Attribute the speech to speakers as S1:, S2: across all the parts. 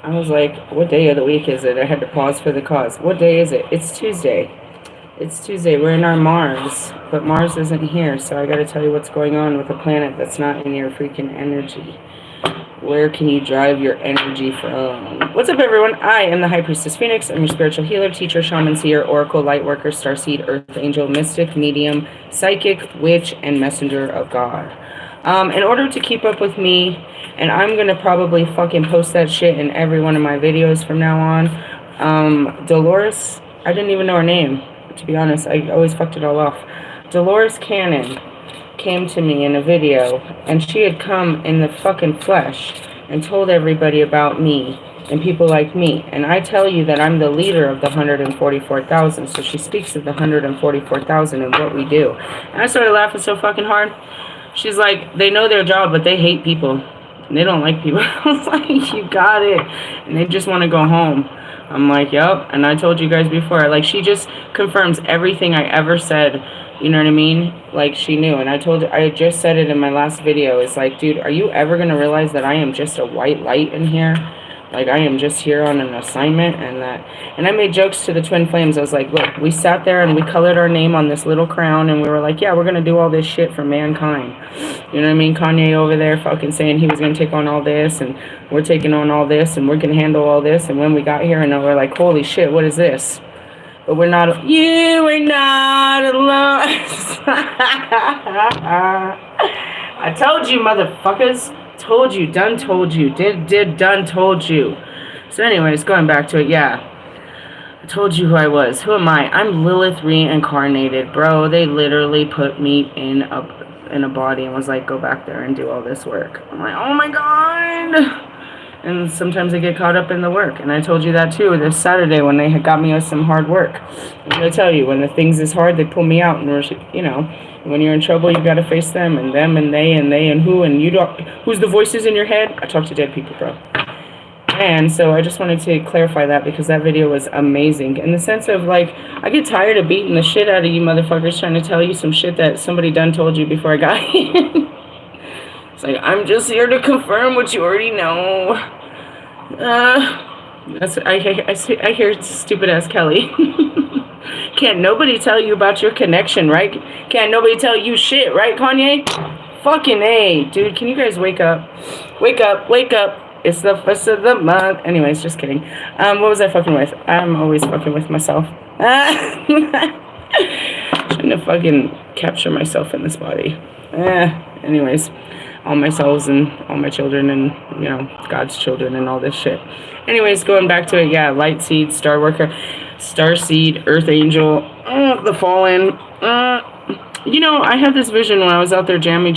S1: I was like, what day of the week is it? I had to pause for the cause. What day is it? It's Tuesday. It's Tuesday. We're in our Mars, but Mars isn't here, so I gotta tell you what's going on with a planet that's not in your freaking energy. Where can you drive your energy from? What's up, everyone? I am the High Priestess Phoenix. I'm your spiritual healer, teacher, shaman, seer, oracle, light worker, starseed, earth angel, mystic, medium, psychic, witch, and messenger of God. In order to keep up with me, and I'm going to probably fucking post that shit in every one of my videos from now on. Dolores, I didn't even know her name, to be honest. I always fucked it all off. Dolores Cannon came to me in a video, and she had come in the fucking flesh and told everybody about me and people like me. And I tell you that I'm the leader of the 144,000. So she speaks of the 144,000 and what we do. And I started laughing so fucking hard. She's like, they know their job, but they hate people. And they don't like people. I was like, you got it. And they just want to go home. I'm like, yep. And I told you guys before, like, she just confirms everything I ever said. You know what I mean? Like, she knew. And I just said it in my last video. It's like, dude, are you ever going to realize that I am just a white light in here? Like, I am just here on an assignment. And I made jokes to the twin flames. I was like, look, we sat there and we colored our name on this little crown. And we were like, yeah, we're going to do all this shit for mankind. You know what I mean? Kanye over there fucking saying he was going to take on all this. And we're taking on all this. And we're going to handle all this. And when we got here, and we're like, holy shit, what is this? But we're not, you are not alone. I told you, motherfuckers. Told you, done told you. Did, done told you. So anyways, going back to it, yeah. I told you who I was. Who am I? I'm Lilith reincarnated, bro. They literally put me in a body and was like, go back there and do all this work. I'm like, oh my god. And sometimes I get caught up in the work. And I told you that too this Saturday when they had got me with some hard work. I'm going to tell you, when the things is hard, they pull me out. And, you know, when you're in trouble, you got to face them and them and they and who. And you don't. Who's the voices in your head? I talk to dead people, bro. And so I just wanted to clarify that because that video was amazing. In the sense of, like, I get tired of beating the shit out of you motherfuckers trying to tell you some shit that somebody done told you before I got here. It's like, I'm just here to confirm what you already know. I hear stupid ass Kelly. Can't nobody tell you about your connection, right? Can't nobody tell you shit, right, Kanye? Fucking A. Dude, can you guys wake up? Wake up, wake up. It's the first of the month. Anyways, just kidding. What was I fucking with? I'm always fucking with myself. Trying to fucking capture myself in this body. Anyways, all my souls and all my children and, you know, God's children and all this shit. Anyways, going back to it, yeah, light seed, star worker, starseed, earth angel, the fallen. You know, I had this vision when I was out there jamming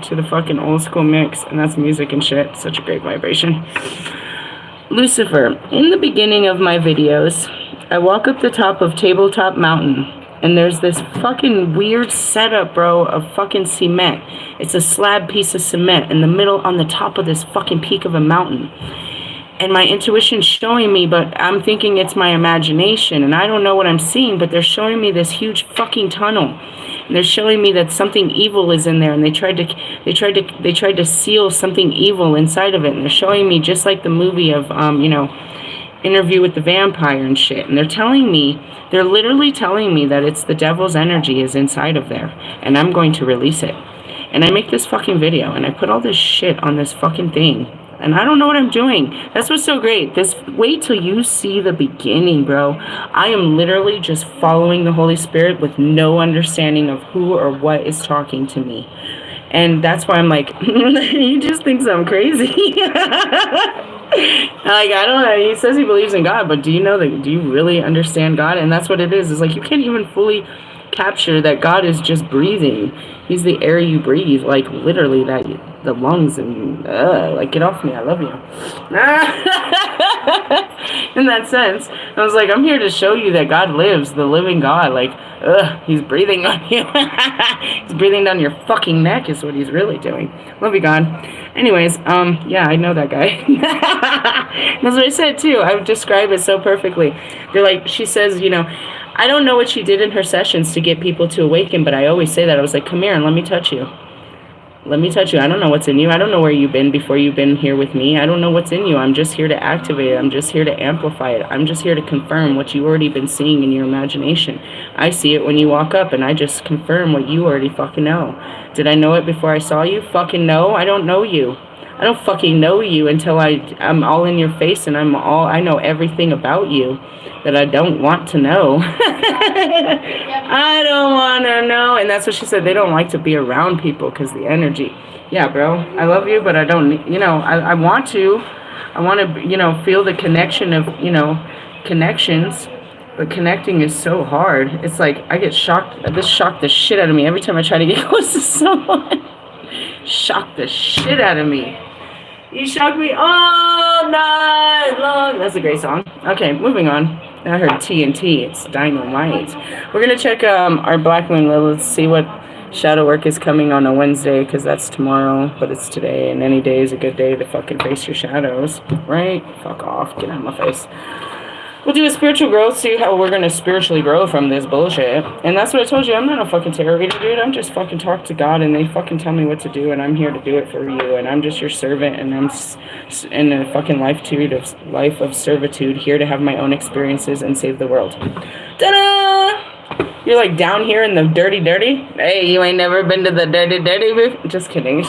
S1: to the fucking old school mix, and that's music and shit. Such a great vibration. Lucifer, in the beginning of my videos, I walk up the top of Tabletop Mountain. And there's this fucking weird setup, bro, of fucking cement. It's a slab piece of cement in the middle on the top of this fucking peak of a mountain. And my intuition's showing me, but I'm thinking it's my imagination. And I don't know what I'm seeing, but they're showing me this huge fucking tunnel. And they're showing me that something evil is in there. And they tried to seal something evil inside of it. And they're showing me just like the movie of, you know, Interview with the Vampire and shit. And they're literally telling me that it's the devil's energy is inside of there. And I'm going to release it. And I make this fucking video. And I put all this shit on this fucking thing. And I don't know what I'm doing. That's what's so great. Wait till you see the beginning, bro. I am literally just following the Holy Spirit with no understanding of who or what is talking to me. And that's why I'm like, he just thinks I'm crazy. Like, I don't know. He says he believes in God, but do you really understand God? And that's what it is. It's like you can't even fully capture that God is just breathing. He's the air you breathe, like literally the lungs and like, get off me, I love you. In that sense, I was like, I'm here to show you that God lives, the living God. Like, he's breathing on you. He's breathing down your fucking neck is what he's really doing. Love you, God. Anyways, yeah, I know that guy. That's what I said too. I would describe it so perfectly. They're like, she says, you know, I don't know what she did in her sessions to get people to awaken, but I always say that. I was like, come here and let me touch you. Let me touch you. I don't know what's in you. I don't know where you've been before you've been here with me. I don't know what's in you. I'm just here to activate it. I'm just here to amplify it. I'm just here to confirm what you've already been seeing in your imagination. I see it when you walk up, and I just confirm what you already fucking know. Did I know it before I saw you? Fucking no. I don't know you. I don't fucking know you until I'm all in your face, and I know everything about you that I don't want to know. I don't want to know. And that's what she said. They don't like to be around people because the energy. Yeah, bro. I love you, but I don't, I want to. I want to, feel the connection of, connections. But connecting is so hard. It's like I get shocked. This shocked the shit out of me every time I try to get close to someone. Shock the shit out of me. You shock me all night long. That's a great song. Okay, moving on. I heard TNT. It's dynamite. We're going to check our Black Moon Lilith, see what shadow work is coming on a Wednesday, because that's tomorrow, but it's today, and any day is a good day to fucking face your shadows, right? Fuck off. Get out of my face. We'll do a spiritual growth, see how we're going to spiritually grow from this bullshit. And that's what I told you. I'm not a fucking tarot reader, dude. I'm just fucking talk to God, and they fucking tell me what to do, and I'm here to do it for you. And I'm just your servant, and I'm in a fucking life of servitude, here to have my own experiences and save the world. Ta-da! You're like down here in the dirty. Hey, you ain't never been to the dirty before? Just kidding.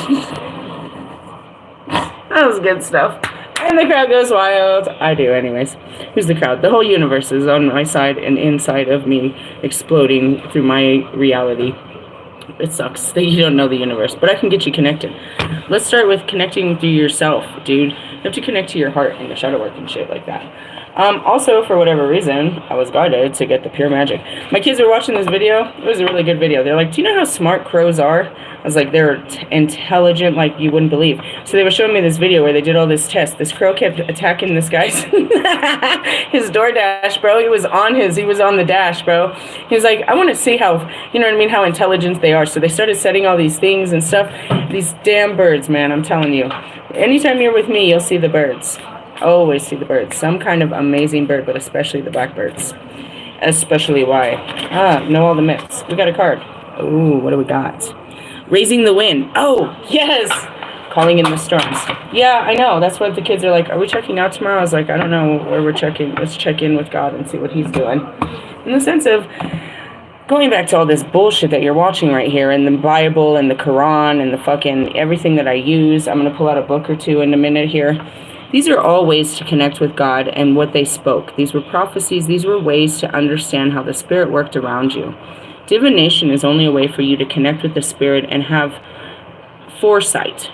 S1: That was good stuff. And the crowd goes wild. I do, anyways. Who's the crowd? The whole universe is on my side and inside of me, exploding through my reality. It sucks that you don't know the universe, but I can get you connected. Let's start with connecting to yourself, dude. You have to connect to your heart and the shadow work and shit like that. Also, for whatever reason, I was guided to get the pure magic. My kids were watching this video. It was a really good video. They're like, do you know how smart crows are? I was like, they're intelligent like you wouldn't believe. So they were showing me this video where they did all this tests. This crow kept attacking this guy's his DoorDash, bro. He was on the dash, bro. He was like, I want to see how, how intelligent they are. So they started setting all these things and stuff. These damn birds, man, I'm telling you. Anytime you're with me, you'll see the birds. Always see the birds. Some kind of amazing bird, but especially the blackbirds. Especially why? Know all the myths. We got a card. Ooh, what do we got? Raising the wind. Oh, yes! Calling in the storms. Yeah, I know. That's what the kids are like, are we checking out tomorrow? I was like, I don't know where we're checking. Let's check in with God and see what he's doing. In the sense of going back to all this bullshit that you're watching right here, and the Bible and the Quran and the fucking everything that I use. I'm going to pull out a book or two in a minute here. These are all ways to connect with God and what they spoke. These were prophecies. These were ways to understand how the Spirit worked around you. Divination is only a way for you to connect with the Spirit and have foresight.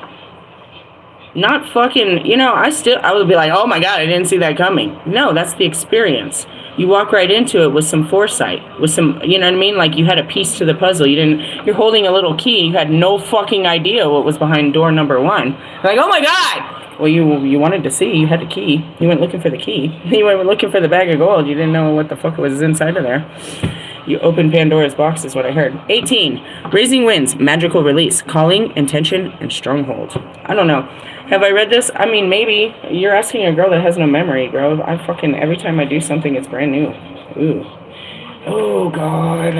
S1: Not fucking, I would be like, oh my God, I didn't see that coming. No, that's the experience. You walk right into it with some foresight, with some, you know what I mean? Like you had a piece to the puzzle. You're holding a little key. You had no fucking idea what was behind door number 1. Like, oh my God. Well, you wanted to see. You had the key. You went looking for the key. You went looking for the bag of gold. You didn't know what the fuck was inside of there. You opened Pandora's box is what I heard. 18. Raising winds. Magical release. Calling, intention, and stronghold. I don't know. Have I read this? I mean, maybe. You're asking a girl that has no memory, girl. Every time I do something, it's brand new. Ooh. Oh, God.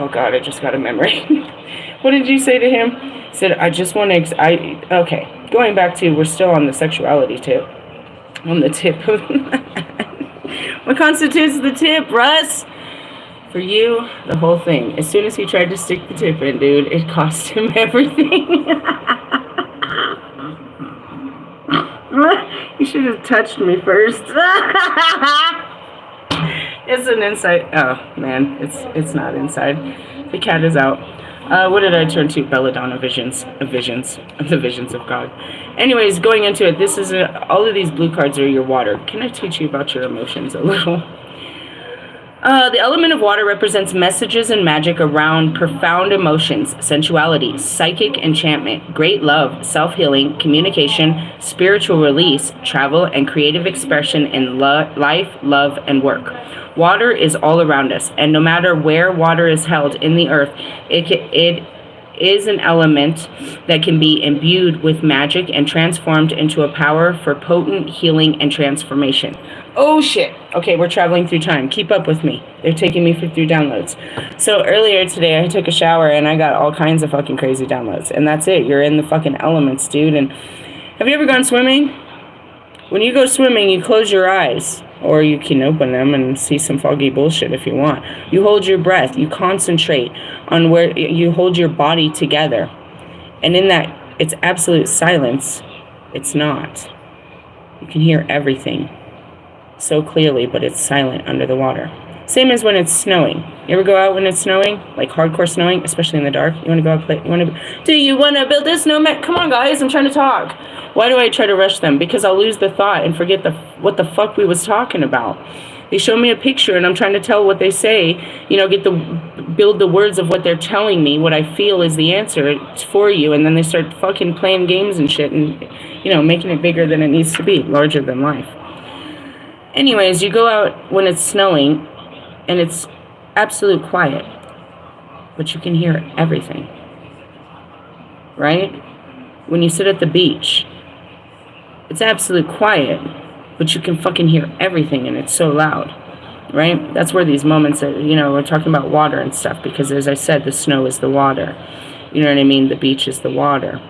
S1: Oh, God, I just got a memory. What did you say to him? He said, I just want to... Okay. Going back to, we're still on the sexuality tip. On the tip. What constitutes the tip, Russ? For you, the whole thing. As soon as he tried to stick the tip in, dude, it cost him everything. You should have touched me first. It's an inside. Oh, man. It's not inside. The cat is out. What did I turn to? Belladonna visions. The visions of God. Anyways, going into it, this is all of these blue cards are your water. Can I teach you about your emotions a little? The element of water represents messages and magic around profound emotions, sensuality, psychic enchantment, great love, self-healing, communication, spiritual release, travel, and creative expression in life, love, and work. Water is all around us, and no matter where water is held in the earth, it is an element that can be imbued with magic and transformed into a power for potent healing and transformation. Oh shit. Okay, we're traveling through time. Keep up with me. They're taking me through downloads. So earlier today I took a shower and I got all kinds of fucking crazy downloads. And that's it. You're in the fucking elements, dude. And have you ever gone swimming? When you go swimming, you close your eyes. Or you can open them and see some foggy bullshit if you want. You hold your breath. You concentrate on where you hold your body together. And in that, it's absolute silence. It's not. You can hear everything so clearly, but it's silent under the water. Same as when it's snowing. You ever go out when it's snowing? Like hardcore snowing, especially in the dark? You want to go out play? Do you want to build a snowman? Come on, guys. I'm trying to talk. Why do I try to rush them? Because I'll lose the thought and forget what the fuck we was talking about. They show me a picture and I'm trying to tell what they say, build the words of what they're telling me, what I feel is the answer for you, and then they start fucking playing games and shit and, making it bigger than it needs to be, larger than life. Anyways, you go out when it's snowing and it's absolute quiet, but you can hear everything, right? When you sit at the beach, it's absolute quiet, but you can fucking hear everything and it's so loud, right? That's where these moments that, we're talking about water and stuff, because as I said, the snow is the water. You know what I mean? The beach is the water.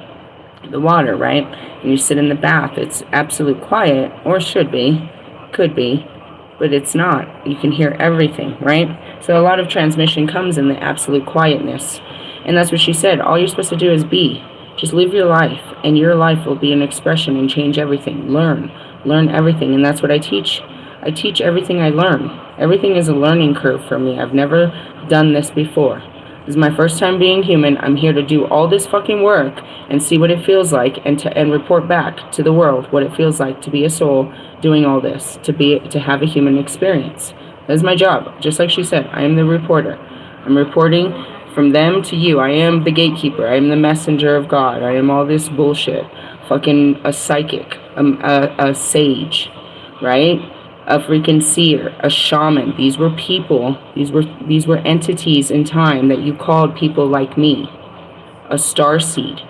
S1: The water, right? And you sit in the bath, it's absolute quiet, or should be, could be, but it's not. You can hear everything, right? So a lot of transmission comes in the absolute quietness. And that's what she said. All you're supposed to do is be. Just live your life, and your life will be an expression and change everything. Learn everything, and that's what I teach. I teach everything I learn. Everything is a learning curve for me. I've never done this before. This is my first time being human. I'm here to do all this fucking work and see what it feels like, and report back to the world what it feels like to be a soul doing all this, to have a human experience. That is my job. Just like she said, I am the reporter. I'm reporting from them to you. I am the gatekeeper. I am the messenger of God. I am all this bullshit. Fucking a psychic, a sage, right? A freaking seer, a shaman. These were people. These were entities in time that you called people like me. A starseed,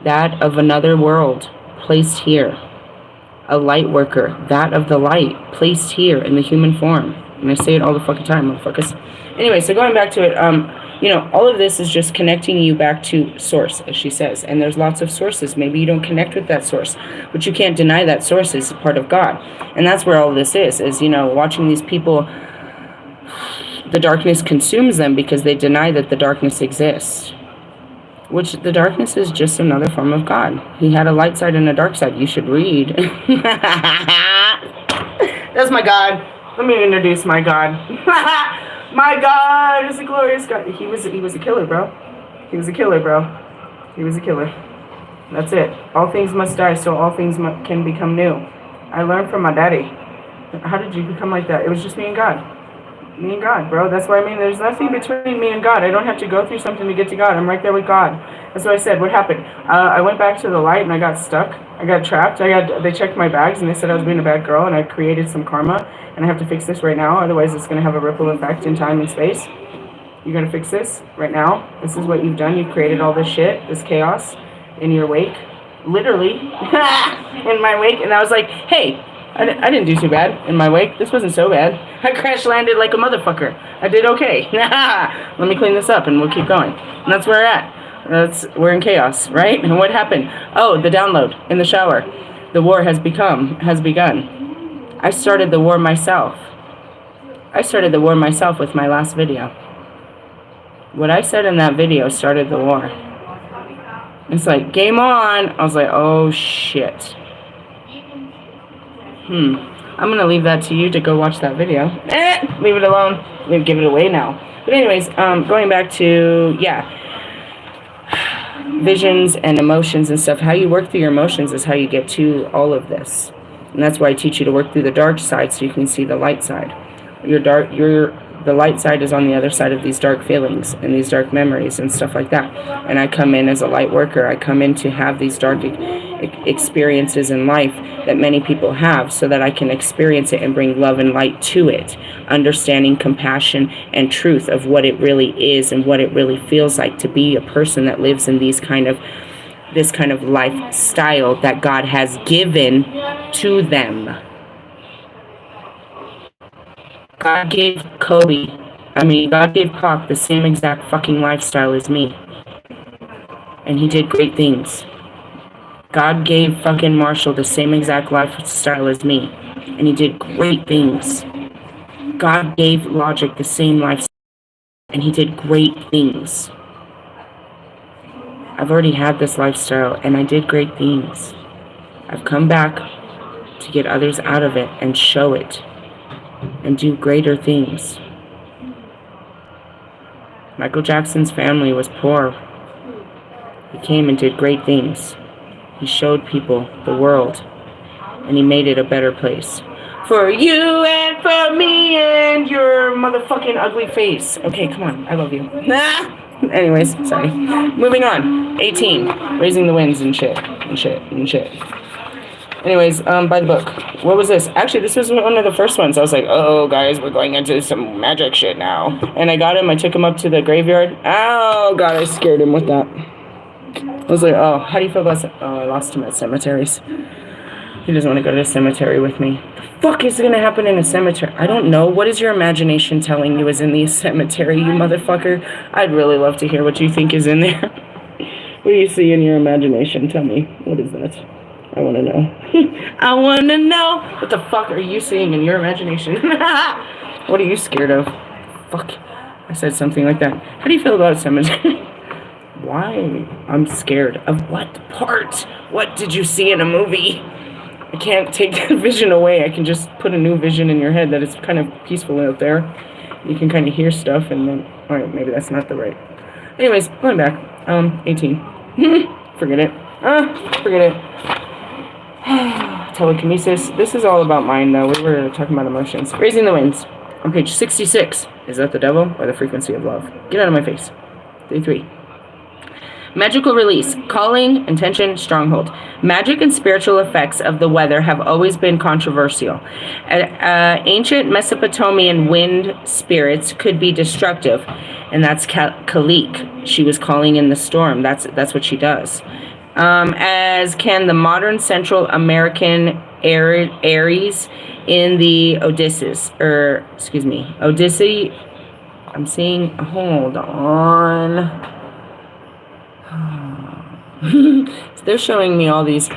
S1: that of another world, placed here. A light worker, that of the light, placed here in the human form. And I say it all the fucking time, motherfuckers. Anyway, so going back to it, all of this is just connecting you back to source, as she says. And there's lots of sources. Maybe you don't connect with that source, but you can't deny that source is part of God. And that's where all of this is watching these people, the darkness consumes them because they deny that the darkness exists. Which the darkness is just another form of God. He had a light side and a dark side. You should read. That's my God. Let me introduce my God. My God is a glorious God. He was a killer, bro. He was a killer, bro. He was a killer. That's it. All things must die, so all things can become new. I learned from my daddy. How did you become like that? It was just me and God. Me and God, bro. That's what I mean. There's nothing between me and God. I don't have to go through something to get to God. I'm right there with God. That's what I said. What happened? I went back to the light and I got stuck. I got trapped. They checked my bags and they said I was being a bad girl and I created some karma and I have to fix this right now. Otherwise, it's going to have a ripple effect in time and space. You're going to fix this right now. This is what you've done. You've created all this shit, this chaos in your wake. Literally in my wake. And I was like, hey, I didn't do too bad in my wake. This wasn't so bad. I crash landed like a motherfucker. I did okay. Let me clean this up and we'll keep going. And that's where we're at. We're in chaos, right? And what happened? Oh, the download in the shower. The war has begun. I started the war myself. I started the war myself with my last video. What I said in that video started the war. It's like, game on. I was like, oh shit. I'm going to leave that to you to go watch that video. Leave it alone. We'll give it away now. But anyways, going back to, visions and emotions and stuff. How you work through your emotions is how you get to all of this. And that's why I teach you to work through the dark side so you can see the light side. Your the light side is on the other side of these dark feelings and these dark memories and stuff like that. And I come in as a light worker. I come in to have these dark experiences in life that many people have, so that I can experience it and bring love and light to it, understanding compassion and truth of what it really is and what it really feels like to be a person that lives in this kind of lifestyle that God has given to them. God gave God gave Pac the same exact fucking lifestyle as me. And he did great things. God gave fucking Marshall the same exact lifestyle as me. And he did great things. God gave Logic the same lifestyle. And he did great things. I've already had this lifestyle and I did great things. I've come back to get others out of it and show it. And do greater things. Michael Jackson's family was poor. He came and did great things. He showed people the world. And he made it a better place. For you and for me and your motherfucking ugly face. Okay, come on. I love you. Anyways, sorry. Moving on. 18. Raising the winds and shit. Anyways, by the book. What was this? Actually, this was one of the first ones. I was like, oh, guys, we're going into some magic shit now. And I got him. I took him up to the graveyard. Oh, God, I scared him with that. I was like, oh, how do you feel about... I lost him at cemeteries. He doesn't want to go to the cemetery with me. The fuck is going to happen in a cemetery? I don't know. What is your imagination telling you is in the cemetery, you motherfucker? I'd really love to hear what you think is in there. What do you see in your imagination? Tell me. What is that? I want to know. I want to know. What the fuck are you seeing in your imagination? What are you scared of? Fuck. I said something like that. How do you feel about cemetery? Why? I'm scared of what part? What did you see in a movie? I can't take the vision away. I can just put a new vision in your head that it's kind of peaceful out there. You can kind of hear stuff and then... Alright, maybe that's not the right... Anyways, going back. 18. Forget it. Forget it. Telekinesis. This is all about mind, though. We were talking about emotions. Raising the winds. On page 66. Is that the devil or the frequency of love? Get out of my face. 33. Magical release. Calling, intention, stronghold. Magic and spiritual effects of the weather have always been controversial. Ancient Mesopotamian wind spirits could be destructive. And that's Kalik. She was calling in the storm. That's what she does. As can the modern Central American Aries in the Odyssey. I'm seeing, hold on. They're showing me all these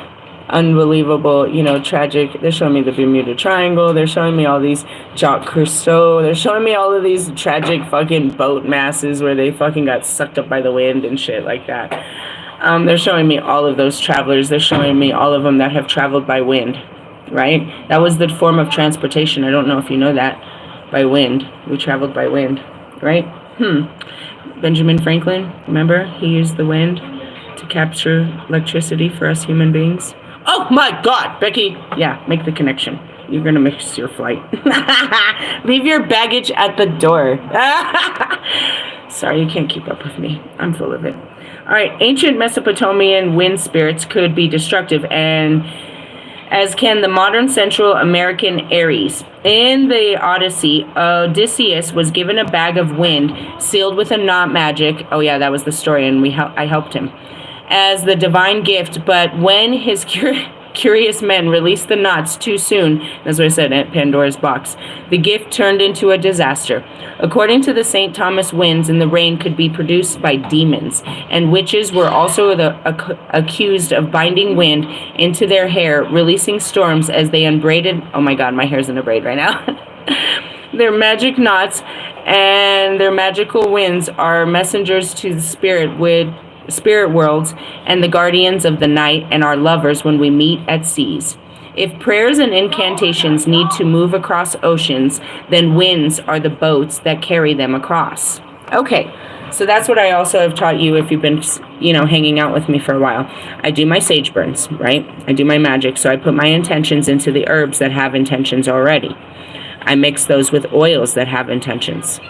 S1: unbelievable, tragic. They're showing me the Bermuda Triangle. They're showing me all these Jacques Cousteau. They're showing me all of these tragic fucking boat masses where they fucking got sucked up by the wind and shit like that. They're showing me all of those travelers. They're showing me all of them that have traveled by wind, right? That was the form of transportation. I don't know if you know that. By wind. We traveled by wind, right? Benjamin Franklin, remember? He used the wind to capture electricity for us human beings. Oh my God, Becky! Yeah, make the connection. You're gonna miss your flight. Leave your baggage at the door. Sorry, you can't keep up with me. I'm full of it. Alright, ancient Mesopotamian wind spirits could be destructive, and as can the modern Central American Aries. In the Odyssey, Odysseus was given a bag of wind sealed with a knot magic. Oh yeah, that was the story, and I helped him. As the divine gift, but when his curious men released the knots too soon, that's what I said at Pandora's box, the gift turned into a disaster. According to the St. Thomas winds and the rain could be produced by demons, and witches were also accused of binding wind into their hair, releasing storms as they unbraided. Oh my God, my hair's in a braid right now. Their magic knots and their magical winds are messengers to the spirit worlds and the guardians of the night and our lovers when we meet at seas. If prayers and incantations need to move across oceans, then winds are the boats that carry them across. Okay, so that's what I also have taught you if you've been, hanging out with me for a while. I do my sage burns, right? I do my magic, so I put my intentions into the herbs that have intentions already. I mix those with oils that have intentions.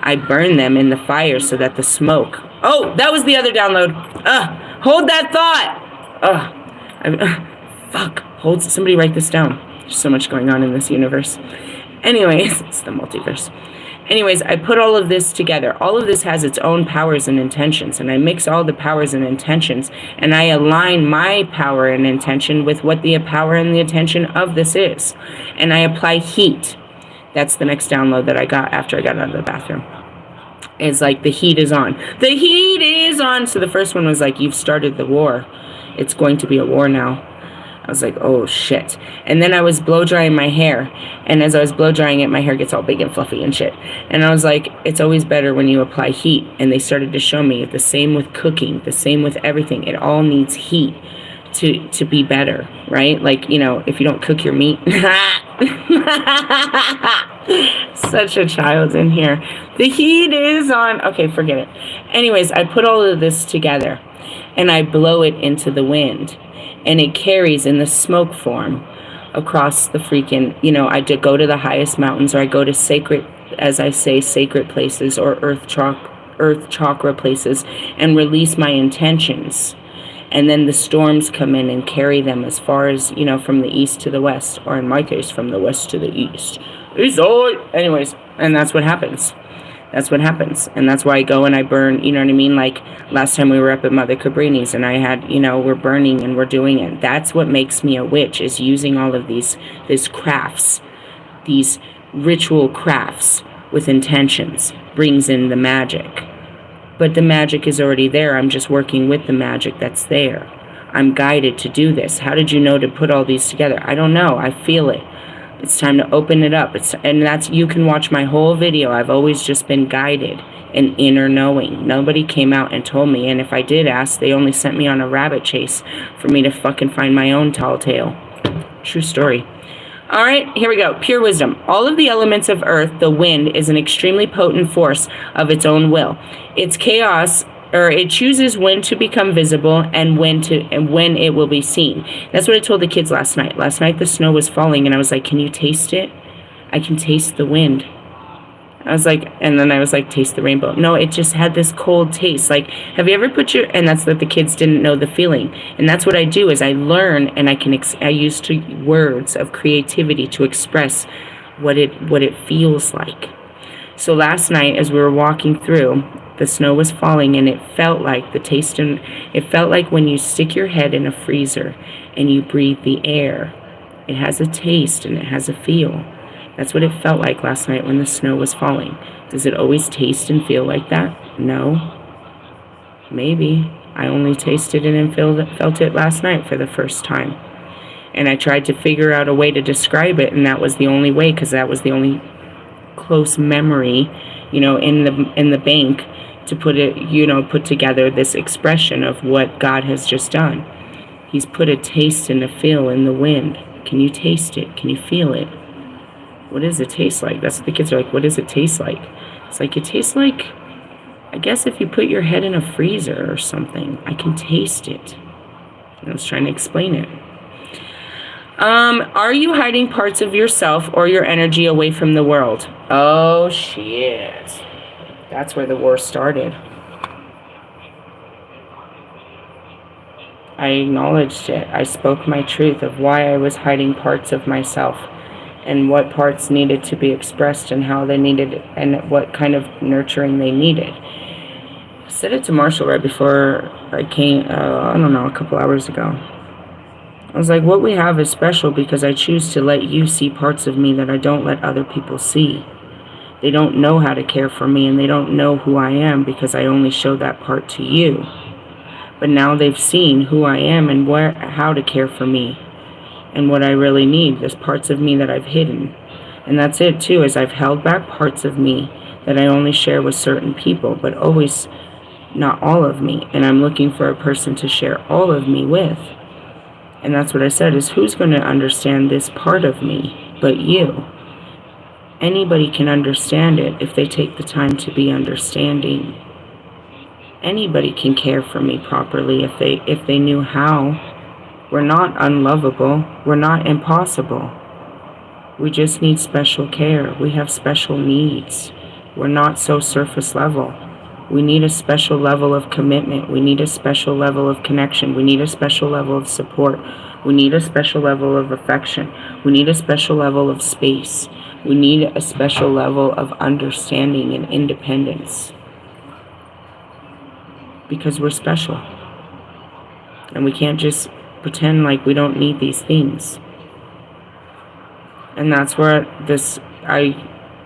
S1: I burn them in the fire so that the smoke... Oh, that was the other download. Hold that thought. Fuck. Somebody write this down. There's so much going on in this universe. Anyways, it's the multiverse. Anyways, I put all of this together. All of this has its own powers and intentions, and I mix all the powers and intentions, and I align my power and intention with what the power and the intention of this is. And I apply heat. That's the next download that I got after I got out of the bathroom. It's like, the heat is on. The heat is on! So the first one was like, you've started the war. It's going to be a war now. I was like, oh shit. And then I was blow drying my hair. And as I was blow drying it, my hair gets all big and fluffy and shit. And I was like, it's always better when you apply heat. And they started to show me the same with cooking, the same with everything. It all needs heat to be better, right? Like, you know, if you don't cook your meat. Such a child in here. The heat is on. Okay, forget it. Anyways, I put all of this together and I blow it into the wind. And it carries in the smoke form across the freaking, you know, I go to the highest mountains, or I go to sacred, as I say, sacred places, or earth chakra places, and release my intentions. And then the storms come in and carry them as far as, you know, from the east to the west, or in my case, from the west to the east. Anyways, and that's what happens. That's what happens. And that's why I go and I burn, you know what I mean? Like last time we were up at Mother Cabrini's and I had, you know, we're burning and we're doing it. That's what makes me a witch, is using all of these crafts, these ritual crafts with intentions, brings in the magic. But the magic is already there. I'm just working with the magic that's there. I'm guided to do this. How did you know to put all these together? I don't know. I feel it. It's time to open it up. You can watch my whole video. I've always just been guided and inner knowing. Nobody came out and told me. And if I did ask, they only sent me on a rabbit chase for me to fucking find my own tall tale. True story. All right, here we go. Pure wisdom. All of the elements of earth, the wind, is an extremely potent force of its own will. It's chaos, or it chooses when to become visible and when it will be seen. That's what I told the kids last night. Last night the snow was falling and I was like, can you taste it? I can taste the wind. I was like, and then I was like, taste the rainbow. No, it just had this cold taste. Like, have you ever and that's that the kids didn't know the feeling. And that's what I do, is I learn and I use words of creativity to express what it feels like. So last night as we were walking through, the snow was falling and it felt like the taste, and it felt like when you stick your head in a freezer and you breathe the air. It has a taste and it has a feel. That's what it felt like last night when the snow was falling. Does it always taste and feel like that? No. Maybe. I only tasted it and felt it last night for the first time. And I tried to figure out a way to describe it, and that was the only way, because that was the only close memory, you know, in the bank to put together this expression of what God has just done. He's put a taste and a feel in the wind. Can you taste it? Can you feel it? What does it taste like? That's what the kids are like, what does it taste like? It's like, it tastes like, I guess if you put your head in a freezer or something. I can taste it. And I was trying to explain it. Are you hiding parts of yourself or your energy away from the world? Oh, shit. That's where the war started. I acknowledged it. I spoke my truth of why I was hiding parts of myself and what parts needed to be expressed and how they needed it and what kind of nurturing they needed. I said it to Marshall right before I came, I don't know, a couple hours ago. I was like, what we have is special because I choose to let you see parts of me that I don't let other people see. They don't know how to care for me and they don't know who I am because I only show that part to you. But now they've seen who I am and how to care for me and what I really need. There's parts of me that I've hidden. And that's it too, is I've held back parts of me that I only share with certain people, but always not all of me. And I'm looking for a person to share all of me with. And that's what I said, is who's going to understand this part of me but you? Anybody can understand it if they take the time to be understanding. Anybody can care for me properly if they knew how. We're not unlovable. We're not impossible. We just need special care. We have special needs. We're not so surface level. We need a special level of commitment. We need a special level of connection. We need a special level of support. We need a special level of affection. We need a special level of space. We need a special level of understanding and independence. Because we're special. And we can't just pretend like we don't need these things. And that's where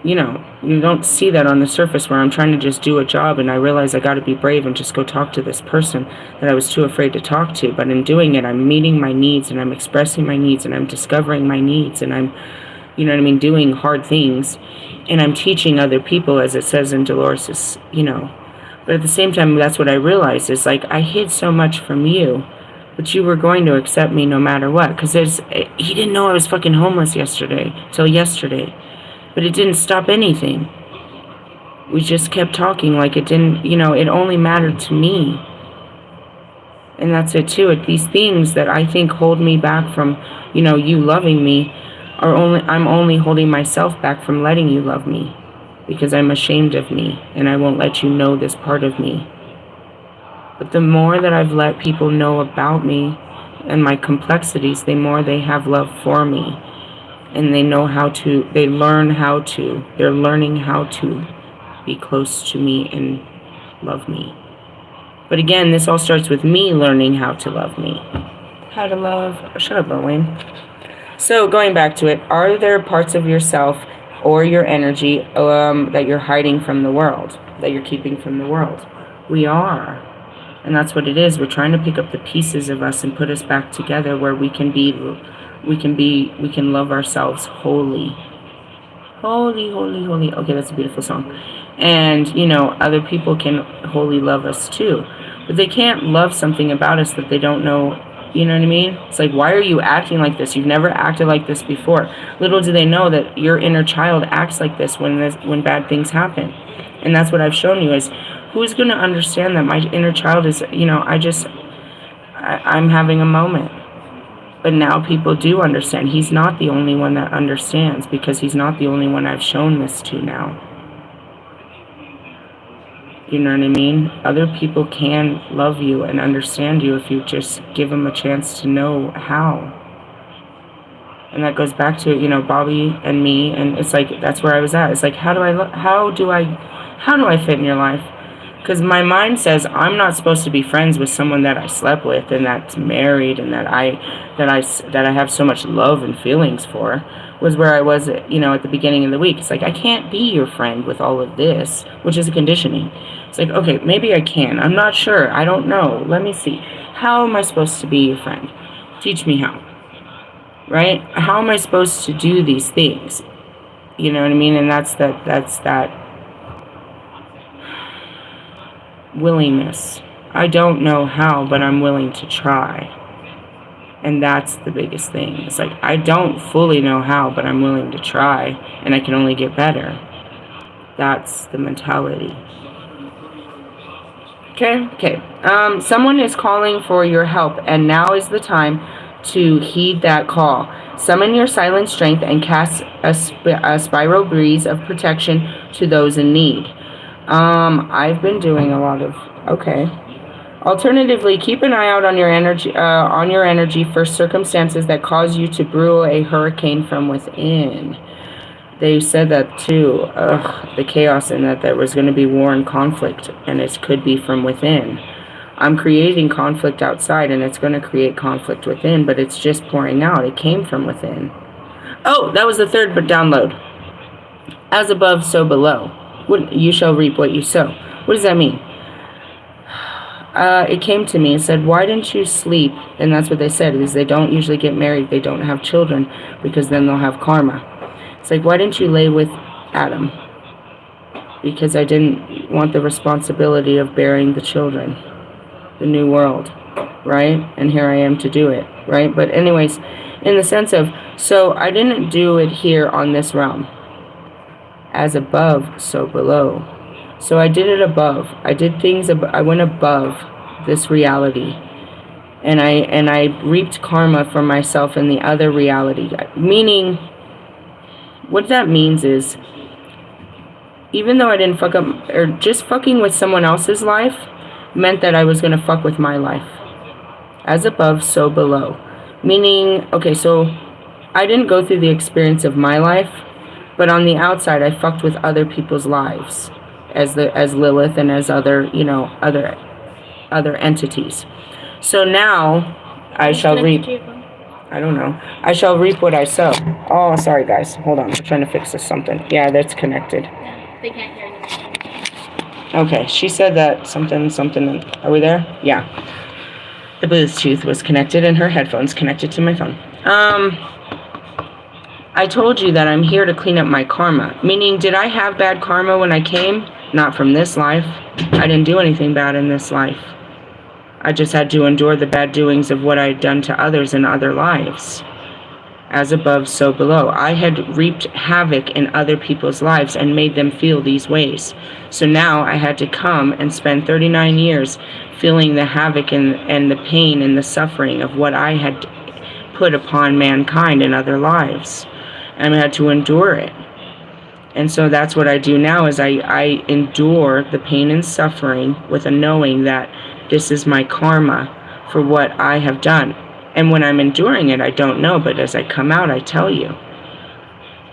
S1: you don't see that on the surface, where I'm trying to just do a job and I realize I got to be brave and just go talk to this person that I was too afraid to talk to. But in doing it, I'm meeting my needs and I'm expressing my needs and I'm discovering my needs and I'm, doing hard things. And I'm teaching other people, as it says in Dolores', But at the same time, that's what I realized is like I hid so much from you. But you were going to accept me no matter what. Because he didn't know I was fucking homeless till yesterday. But it didn't stop anything. We just kept talking like it didn't, it only mattered to me. And that's it too. These things that I think hold me back from, you loving me, I'm only holding myself back from letting you love me. Because I'm ashamed of me. And I won't let you know this part of me. But the more that I've let people know about me and my complexities, the more they have love for me. And they're learning how to be close to me and love me. But again, this all starts with me learning how to love me. How to love. Shut up, Owen. So going back to it, are there parts of yourself or your energy that you're hiding from the world, that you're keeping from the world? We are. And that's what it is. We're trying to pick up the pieces of us and put us back together where we can love ourselves wholly. Holy, holy, holy. Okay, that's a beautiful song. And, other people can wholly love us too. But they can't love something about us that they don't know. You know what I mean? It's like, why are you acting like this? You've never acted like this before. Little do they know that your inner child acts like this when bad things happen. And that's what I've shown you is, who's going to understand that my inner child is, I'm having a moment. But now people do understand. He's not the only one that understands, because he's not the only one I've shown this to now. You know what I mean? Other people can love you and understand you if you just give them a chance to know how. And that goes back to, Bobby and me. And it's like, that's where I was at. It's like, how do I fit in your life? Because my mind says I'm not supposed to be friends with someone that I slept with and that's married and that I have so much love and feelings for. Was where I was, at the beginning of the week. It's like, I can't be your friend with all of this, which is a conditioning. It's like, okay, maybe I can. I'm not sure. I don't know. Let me see. How am I supposed to be your friend? Teach me how. Right? How am I supposed to do these things? You know what I mean? And that's that willingness. I don't know how, but I'm willing to try. And that's the biggest thing. It's like, I don't fully know how, but I'm willing to try, and I can only get better. That's the mentality. Okay. Someone is calling for your help, and now is the time to heed that call. Summon your silent strength and cast a spiral breeze of protection to those in need. I've been doing a lot of... Okay. Alternatively, keep an eye out on your energy for circumstances that cause you to brew a hurricane from within. They said that too. The chaos in that there was going to be war and conflict, and it could be from within. I'm creating conflict outside, and it's going to create conflict within, but it's just pouring out. It came from within. Oh, that was the third download. As above, so below. You shall reap what you sow. What does that mean? It came to me and said, why didn't you sleep? And that's what they said, is they don't usually get married. They don't have children because then they'll have karma. It's like, why didn't you lay with Adam? Because I didn't want the responsibility of bearing the children, the new world, right? And here I am to do it, right? But anyways, in the sense of, so I didn't do it here on this realm. As above, so below. So I did it above. I did things, I went above this reality. And I reaped karma for myself in the other reality. Meaning, what that means is, even though I didn't fuck up, or just fucking with someone else's life meant that I was going to fuck with my life. As above, so below. Meaning, okay, so I didn't go through the experience of my life, but on the outside, I fucked with other people's lives as Lilith and as other, other entities. So now I shall reap. I don't know. I shall reap what I sow. Oh, sorry guys. Hold on. I'm trying to fix this something. Yeah, that's connected.
S2: Yeah, they can't hear you.
S1: Okay, she said that something. Are we there? Yeah. The Bluetooth was connected and her headphones connected to my phone. I told you that I'm here to clean up my karma. Meaning, did I have bad karma when I came? Not from this life. I didn't do anything bad in this life. I just had to endure the bad doings of what I had done to others in other lives. As above, so below. I had reaped havoc in other people's lives and made them feel these ways. So now I had to come and spend 39 years feeling the havoc and the pain and the suffering of what I had put upon mankind in other lives. And I had to endure it. And so that's what I do now, is I endure the pain and suffering with a knowing that this is my karma for what I have done. And when I'm enduring it, I don't know, but as I come out, I tell you,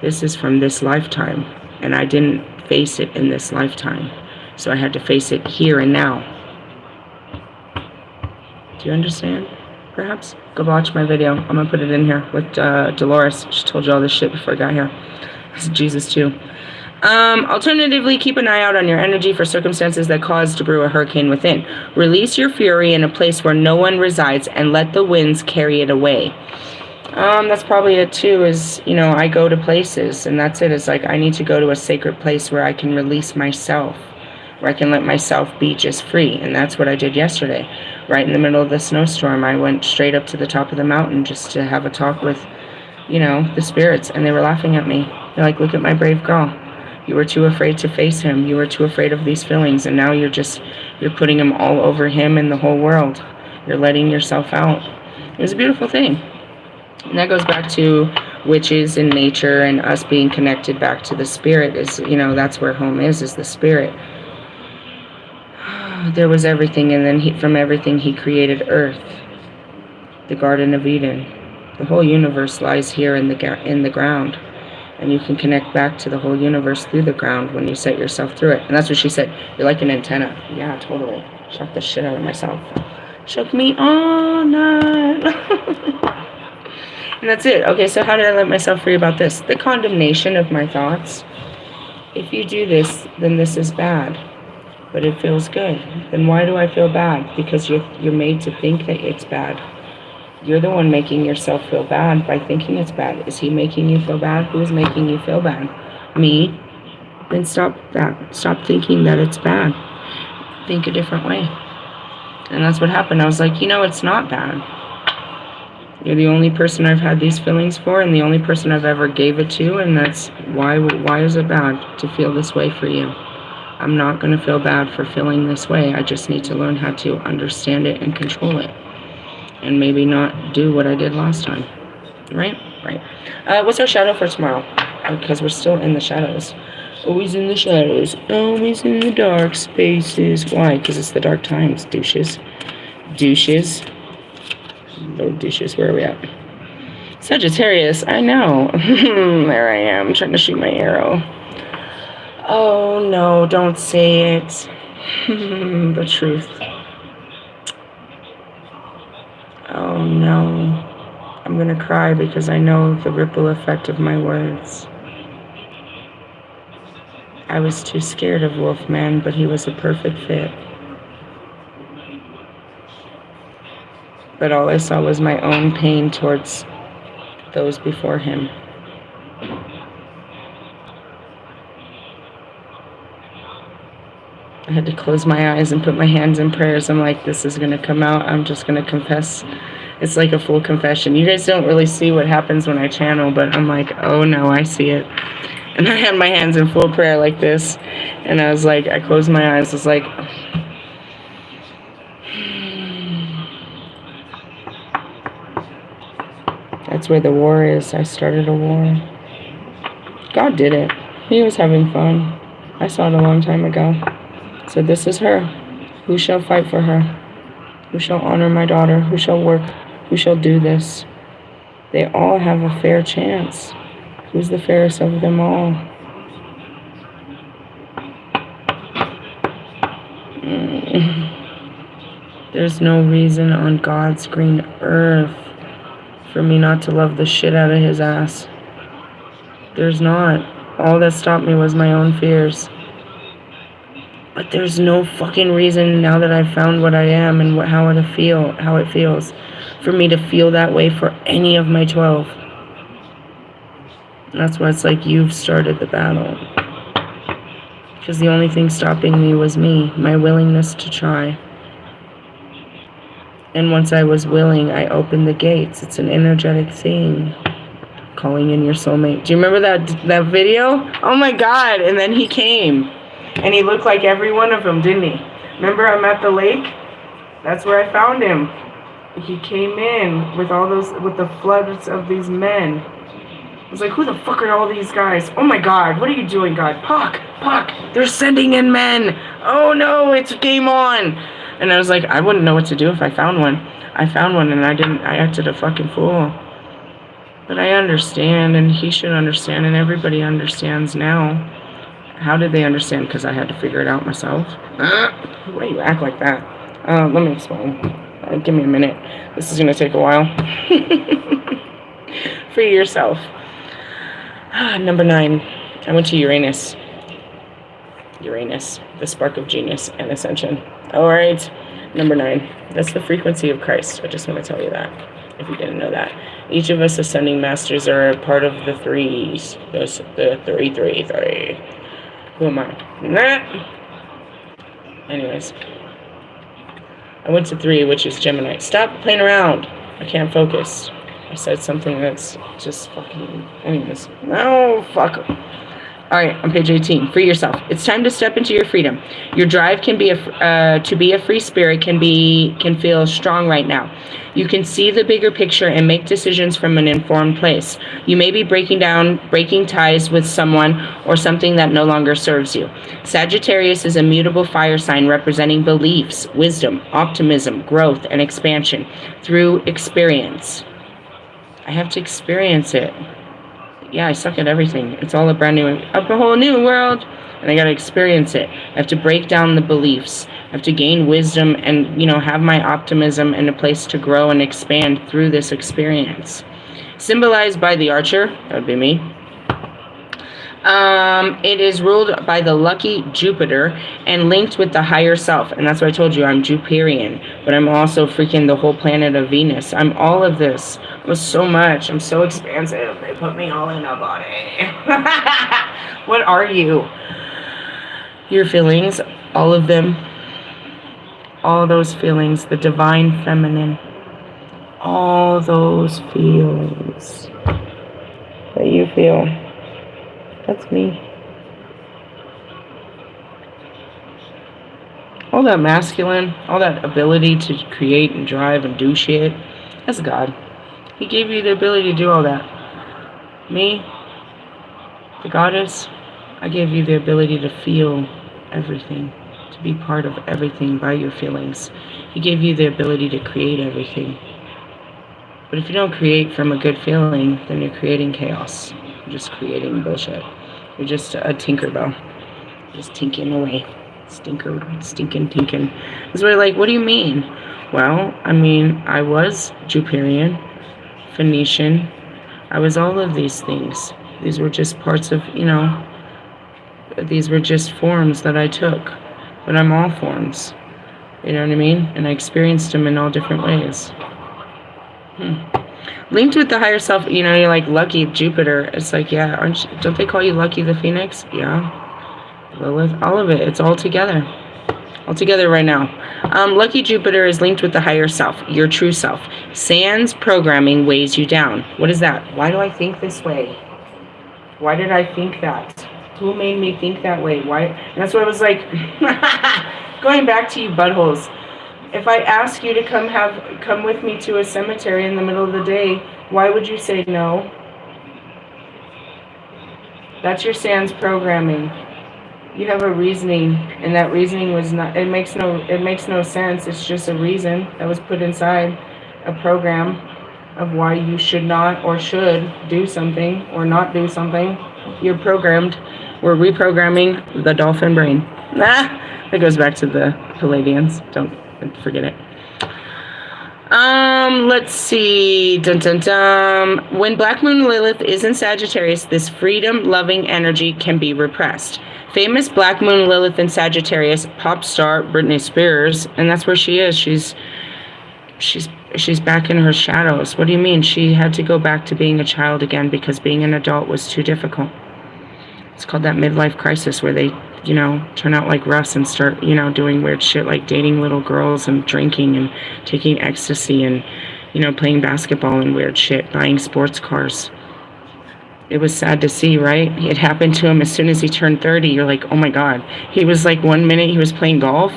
S1: this is from this lifetime, and I didn't face it in this lifetime. So I had to face it here and now. Do you understand? Perhaps? Go watch my video. I'm going to put it in here with Dolores. She told you all this shit before I got here. This is Jesus too. Alternatively, keep an eye out on your energy for circumstances that cause to brew a hurricane within. Release your fury in a place where no one resides and let the winds carry it away. That's probably it too, is, I go to places, and that's it. It's like I need to go to a sacred place where I can release myself, where I can let myself be just free. And that's what I did yesterday. Right in the middle of the snowstorm, I went straight up to the top of the mountain just to have a talk with, the spirits, and they were laughing at me. They're like, look at my brave girl. You were too afraid to face him. You were too afraid of these feelings, and now you're putting them all over him and the whole world. You're letting yourself out. It was a beautiful thing. And that goes back to witches and nature and us being connected back to the spirit. Is, that's where home is the spirit. There was everything, and then from everything he created earth, the Garden of Eden. The whole universe lies here in the ground. And you can connect back to the whole universe through the ground when you set yourself through it. And that's what she said. You're like an antenna. Yeah, totally. Shocked the shit out of myself. Shook me all night. And that's it. Okay, so how did I let myself free about this? The condemnation of my thoughts. If you do this, then this is bad. But it feels good. Then why do I feel bad? Because you're made to think that it's bad. You're the one making yourself feel bad by thinking it's bad. Is he making you feel bad? Who's making you feel bad? Me? Then stop that. Stop thinking that it's bad. Think a different way. And that's what happened. I was like, it's not bad. You're the only person I've had these feelings for, and the only person I've ever gave it to, and that's why is it bad to feel this way for you? I'm not going to feel bad for feeling this way. I just need to learn how to understand it and control it. And maybe not do what I did last time. Right? What's our shadow for tomorrow? Because we're still in the shadows. Always in the shadows. Always in the dark spaces. Why? Because it's the dark times, douches. Lord douches, where are we at? Sagittarius, I know. There I am, trying to shoot my arrow. Oh, no, don't say it. The truth. Oh no, I'm gonna cry because I know the ripple effect of my words. I was too scared of Wolfman, but he was a perfect fit. But all I saw was my own pain towards those before him. I had to close my eyes and put my hands in prayers. I'm like, this is going to come out. I'm just going to confess. It's like a full confession. You guys don't really see what happens when I channel, but I'm like, oh no, I see it. And I had my hands in full prayer like this. And I was like, I closed my eyes. I was like, that's where the war is. I started a war. God did it. He was having fun. I saw it a long time ago. So this is her. Who shall fight for her? Who shall honor my daughter? Who shall work? Who shall do this? They all have a fair chance. Who's the fairest of them all? There's no reason on God's green earth for me not to love the shit out of his ass. There's not. All that stopped me was my own fears. But there's no fucking reason now that I've found what I am and how it feels for me to feel that way for any of my 12. And that's why it's like you've started the battle. Because the only thing stopping me was me, my willingness to try. And once I was willing, I opened the gates. It's an energetic thing. Calling in your soulmate. Do you remember that video? Oh my God. And then he came. And he looked like every one of them, didn't he? Remember I'm at the lake? That's where I found him. He came in with the floods of these men. I was like, who the fuck are all these guys? Oh my God, what are you doing, God? Puck, they're sending in men. Oh no, it's game on. And I was like, I wouldn't know what to do if I found one. I found one and I acted a fucking fool. But I understand, and he should understand, and everybody understands now. How did they understand? Because I had to figure it out myself. Why do you act like that? Let me explain. Give me a minute. This is going to take a while. Free yourself. Number 9. I went to Uranus. Uranus, the spark of genius and ascension. All right. Number 9. That's the frequency of Christ. I just want to tell you that, if you didn't know that. Each of us ascending masters are a part of the threes. The three. Who am I? Anyways. I went to 3, which is Gemini. Stop playing around. I can't focus. I said something that's just fucking... Anyways. No, fuck. Alright, on page 18. Free yourself. It's time to step into your freedom. Your drive can be to be a free spirit can feel strong right now. You can see the bigger picture and make decisions from an informed place. You may be breaking ties with someone or something that no longer serves you. Sagittarius is a mutable fire sign representing beliefs, wisdom, optimism, growth, and expansion through experience. I have to experience it. Yeah, I suck at everything. It's all a whole new world, and I gotta experience it. I have to break down the beliefs. I have to gain wisdom and, have my optimism and a place to grow and expand through this experience. Symbolized by the archer, that would be me. It is ruled by the lucky Jupiter and linked with the higher self. And that's why I told you I'm Jupiterian, but I'm also freaking the whole planet of Venus. I'm all of this. I'm so much. I'm so expansive. They put me all in a body. What are you? Your feelings, all of them. All those feelings, the divine feminine. All those feelings that you feel. That's me. All that masculine, all that ability to create and drive and do shit, that's God. He gave you the ability to do all that. Me, the goddess, I gave you the ability to feel everything, to be part of everything by your feelings. He gave you the ability to create everything. But if you don't create from a good feeling, then you're creating chaos. You're just creating bullshit. You're just a Tinkerbell. Just tinking away. Stinking. That's why, what do you mean? Well, I was Jupiterian, Phoenician. I was all of these things. These were just parts of, these were just forms that I took. But I'm all forms. You know what I mean? And I experienced them in all different ways. Linked with the higher self, you're like Lucky Jupiter. It's like, yeah, don't they call you Lucky the Phoenix? Yeah. Lilith, all of it. It's all together. All together right now. Lucky Jupiter is linked with the higher self, your true self. Sans programming weighs you down. What is that? Why do I think this way? Why did I think that? Who made me think that way? Why? And that's what I was like, going back to you buttholes. If I ask you to come with me to a cemetery in the middle of the day, why would you say no? That's your sans programming. You have a reasoning, and that reasoning was not, it makes no sense. It's just a reason that was put inside a program of why you should not or should do something or not do something. You're programmed. We're reprogramming the dolphin brain. That goes back to the Palladians. Don't forget it. Let's see. Dun, dun, dun. When Black Moon Lilith is in Sagittarius, this freedom-loving energy can be repressed. Famous Black Moon Lilith in Sagittarius, pop star Britney Spears, and that's where she is. She's back in her shadows. What do you mean? She had to go back to being a child again because being an adult was too difficult. It's called that midlife crisis where they, turn out like Russ and start, doing weird shit like dating little girls and drinking and taking ecstasy and, playing basketball and weird shit, buying sports cars. It was sad to see, right? It happened to him as soon as he turned 30. You're like, oh my God. He was like, 1 minute he was playing golf,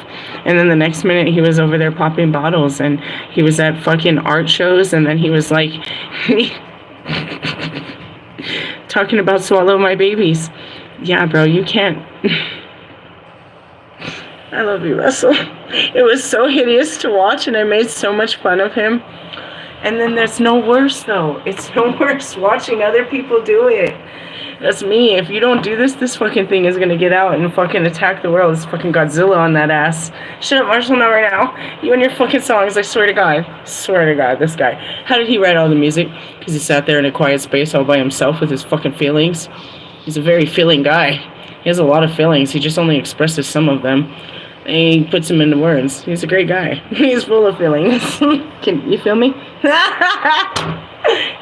S1: and then the next minute he was over there popping bottles, and he was at fucking art shows, and then he was like, talking about swallow my babies. Yeah, bro, you can't. I love you, Russell. It was so hideous to watch, and I made so much fun of him. And then there's no worse, though. It's no worse watching other people do it. That's me. If you don't do this, this fucking thing is going to get out and fucking attack the world. It's fucking Godzilla on that ass. Shut up, Marshall, not right now. You and your fucking songs, I swear to God. Swear to God, this guy. How did he write all the music? Because he sat there in a quiet space all by himself with his fucking feelings. He's a very feeling guy. He has a lot of feelings. He just only expresses some of them. And he puts them into words. He's a great guy. He's full of feelings. Can you feel me?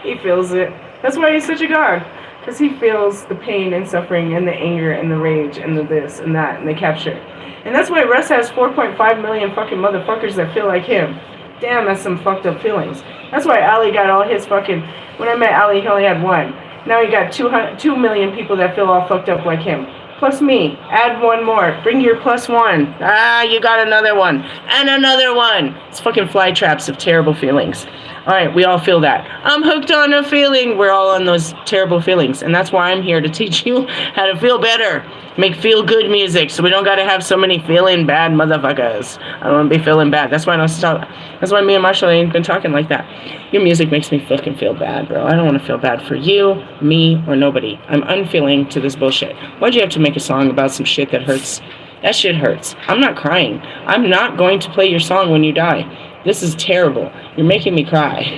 S1: He feels it. That's why he's such a god. Because he feels the pain and suffering and the anger and the rage and the this and that and the capture. And that's why Russ has 4.5 million fucking motherfuckers that feel like him. Damn, that's some fucked up feelings. That's why Ali got all his fucking... When I met Ali, he only had one. Now he got 2 million people that feel all fucked up like him. Plus me. Add one more. Bring your plus one. You got another one. And another one. It's fucking fly traps of terrible feelings. Alright, we all feel that. I'm hooked on a feeling. We're all on those terrible feelings. And that's why I'm here to teach you how to feel better. Make feel good music so we don't gotta have so many feeling bad motherfuckers. I don't wanna be feeling bad. That's why I don't stop. That's why me and Marshall ain't been talking like that. Your music makes me fucking feel bad, bro. I don't want to feel bad for you, me, or nobody. I'm unfeeling to this bullshit. Why'd you have to make a song about some shit that hurts? That shit hurts. I'm not crying. I'm not going to play your song when you die. This is terrible. You're making me cry.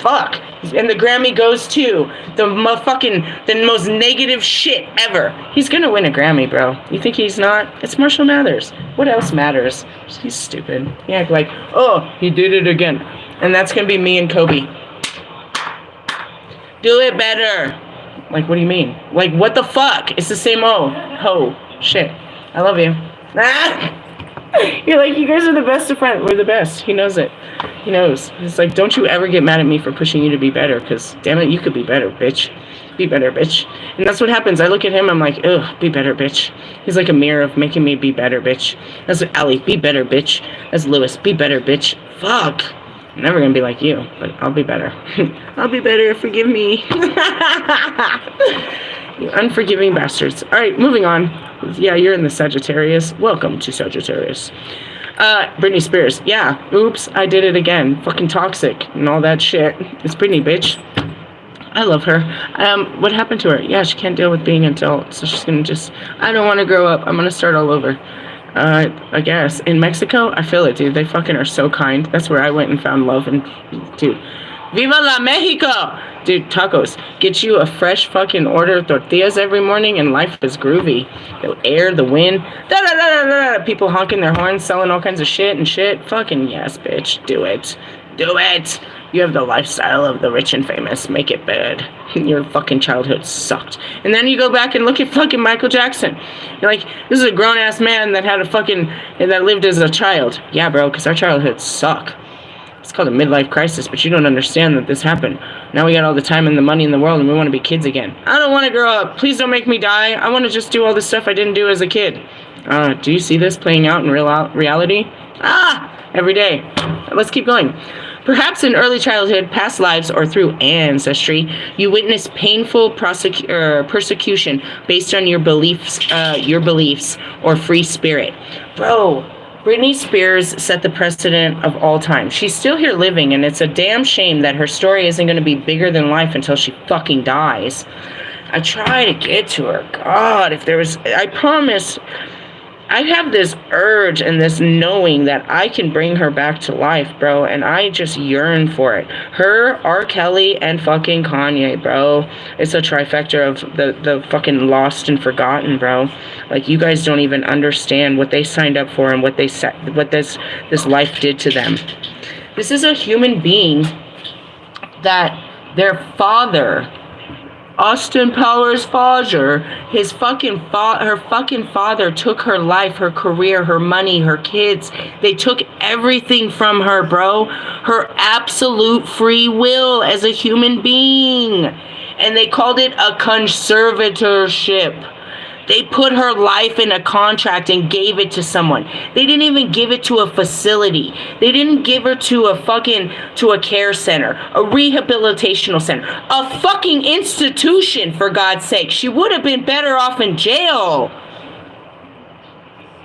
S1: Fuck. And the Grammy goes to the most negative shit ever. He's gonna win a Grammy, bro. You think he's not? It's Marshall Mathers. What else matters? He's stupid. He act like, oh, he did it again. And that's gonna be me and Kobe. Do it better. Like, what do you mean? Like, what the fuck? It's the same ho. Shit. I love you. You're like, you guys are the best of friends. We're the best. He knows it. He knows. It's like, don't you ever get mad at me for pushing you to be better, because, damn it, you could be better, bitch. Be better, bitch. And that's what happens. I look at him, I'm like, ugh, be better, bitch. He's like a mirror of making me be better, bitch. That's what Ali, be better, bitch. That's Lewis, be better, bitch. Fuck. I'm never gonna be like you, but I'll be better. I'll be better, forgive me. You unforgiving bastards. Alright, moving on. Yeah, you're in the Sagittarius. Welcome to Sagittarius. Britney Spears. Yeah, oops, I did it again. Fucking toxic and all that shit. It's Britney, bitch. I love her. What happened to her? Yeah, she can't deal with being an adult, so she's gonna just... I don't want to grow up. I'm gonna start all over. I guess. In Mexico, I feel it, dude. They fucking are so kind. That's where I went and found love. And, dude, Viva la Mexico! Dude, tacos. Get you a fresh fucking order of tortillas every morning, and life is groovy. The air, the wind, da-da-da-da-da-da. People honking their horns, selling all kinds of shit and shit. Fucking yes, bitch. Do it. Do it. You have the lifestyle of the rich and famous. Make it bad. Your fucking childhood sucked. And then you go back and look at fucking Michael Jackson. You're like, this is a grown-ass man that had a fucking... that lived as a child. Yeah, bro, because our childhoods suck. It's called a midlife crisis, but you don't understand that this happened. Now we got all the time and the money in the world, and we want to be kids again. I don't want to grow up. Please don't make me die. I want to just do all the stuff I didn't do as a kid. Do you see this playing out in reality? Every day. Let's keep going. Perhaps in early childhood, past lives, or through ancestry, you witness painful persecution based on your beliefs or free spirit. Bro, Britney Spears set the precedent of all time. She's still here living, and it's a damn shame that her story isn't going to be bigger than life until she fucking dies. I try to get to her. God, if there was... I promise... I have this urge and this knowing that I can bring her back to life, bro, and I just yearn for it. Her, R. Kelly, and fucking Kanye, bro. It's a trifecta of the fucking lost and forgotten, bro. Like, you guys don't even understand what they signed up for and what they what this life did to them. This is a human being that their father, Austin Powers' father, her fucking father took her life, her career, her money, her kids. They took everything from her, bro. Her absolute free will as a human being. And they called it a conservatorship. They put her life in a contract and gave it to someone. They didn't even give it to a facility. They didn't give her to a care center, a rehabilitational center, a fucking institution, for God's sake. She would have been better off in jail.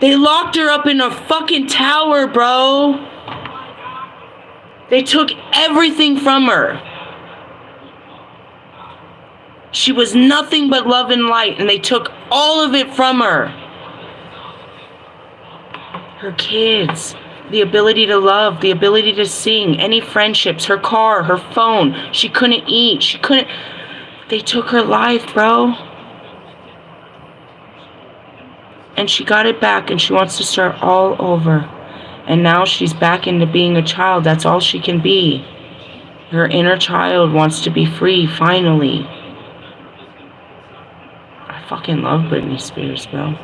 S1: They locked her up in a fucking tower, bro. They took everything from her. She was nothing but love and light, and they took all of it from her. Her kids, the ability to love, the ability to sing, any friendships, her car, her phone. She couldn't eat. They took her life, bro. And she got it back, and she wants to start all over. And now she's back into being a child. That's all she can be. Her inner child wants to be free, finally. I fucking love Britney Spears, bro.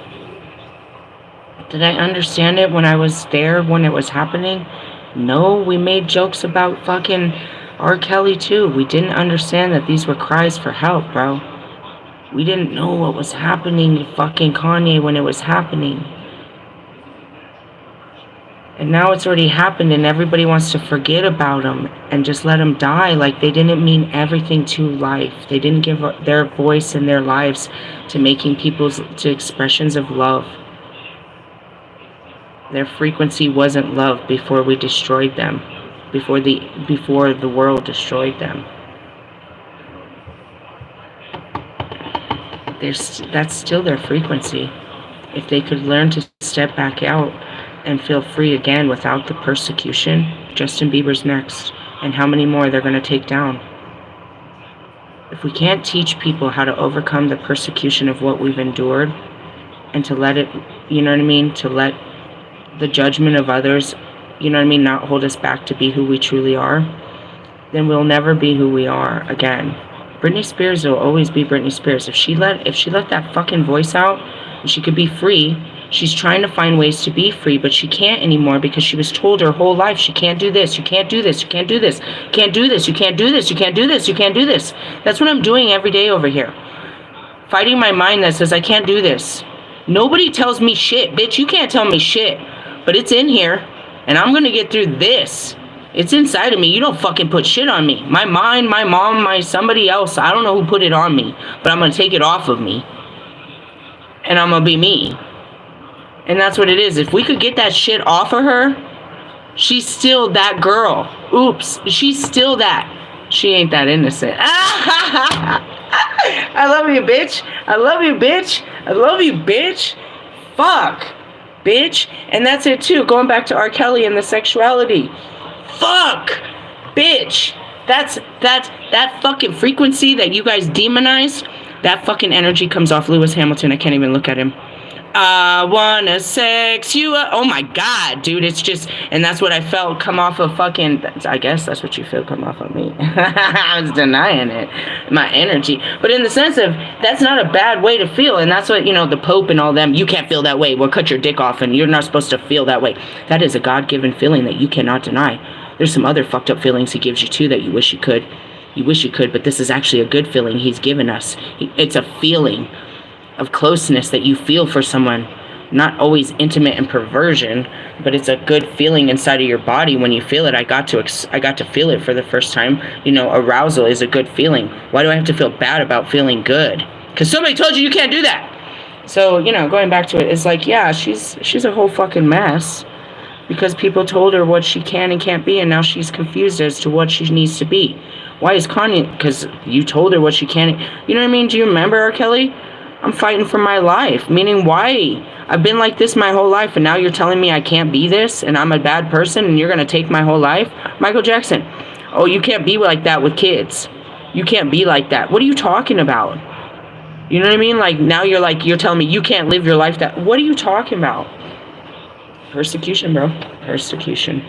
S1: Did I understand it when I was there, when it was happening? No, we made jokes about fucking R. Kelly too. We didn't understand that these were cries for help, bro. We didn't know what was happening to fucking Kanye when it was happening. And now it's already happened, and everybody wants to forget about him and just let him die like they didn't mean everything to life. They didn't give their voice and their lives to making to expressions of love. Their frequency wasn't love before we destroyed them, before the world destroyed them. That's still their frequency. If they could learn to step back out and feel free again without the persecution. Justin Bieber's next, and how many more they're going to take down. If we can't teach people how to overcome the persecution of what we've endured, and to let it, you know what I mean, to let the judgment of others, you know what I mean, not hold us back to be who we truly are, then we'll never be who we are again. Britney Spears will always be Britney Spears. If she let that fucking voice out, and she could be free. She's trying to find ways to be free, but she can't anymore because she was told her whole life, she can't do this, you can't do this, you can't do this, you can't do this, you can't do this, you can't do this, you can't do this. That's what I'm doing every day over here. Fighting my mind that says I can't do this. Nobody tells me shit, bitch. You can't tell me shit, but it's in here, and I'm gonna get through this. It's inside of me. You don't fucking put shit on me. My mind, my mom, my somebody else, I don't know who put it on me, but I'm gonna take it off of me, and I'm gonna be me. And that's what it is. If we could get that shit off of her, she's still that girl. Oops. She's still that. She ain't that innocent. I love you, bitch. I love you, bitch. I love you, bitch. Fuck, bitch. And that's it, too. Going back to R. Kelly and the sexuality. Fuck, bitch. That fucking frequency that you guys demonize, that fucking energy comes off Lewis Hamilton. I can't even look at him. I wanna sex you up. Oh my God, dude, it's just, and that's what I felt come off of fucking, I guess that's what you feel come off of me. I was denying it, my energy. But in the sense of, that's not a bad way to feel, and that's what, you know, the Pope and all them, you can't feel that way, well, cut your dick off, and you're not supposed to feel that way. That is a God-given feeling that you cannot deny. There's some other fucked up feelings he gives you too that you wish you could. You wish you could, but this is actually a good feeling he's given us. It's a feeling of closeness that you feel for someone not always intimate and perversion, but it's a good feeling inside of your body when you feel it. I got to feel it for the first time. You know, arousal is a good feeling. Why do I have to feel bad about feeling good? Because somebody told you can't do that. So, you know, going back to it, it's like, yeah, she's a whole fucking mess. Because people told her what she can and can't be, and now she's confused as to what she needs to be. Why is Kanye? Because you told her what she can. You know what I mean? Do you remember, R. Kelly? I'm fighting for my life. Meaning, why? I've been like this my whole life, and now you're telling me I can't be this, and I'm a bad person, and you're going to take my whole life? Michael Jackson. Oh, you can't be like that with kids. You can't be like that. What are you talking about? You know what I mean? Like, now you're telling me you can't live your life that. What are you talking about? Persecution, bro. Persecution.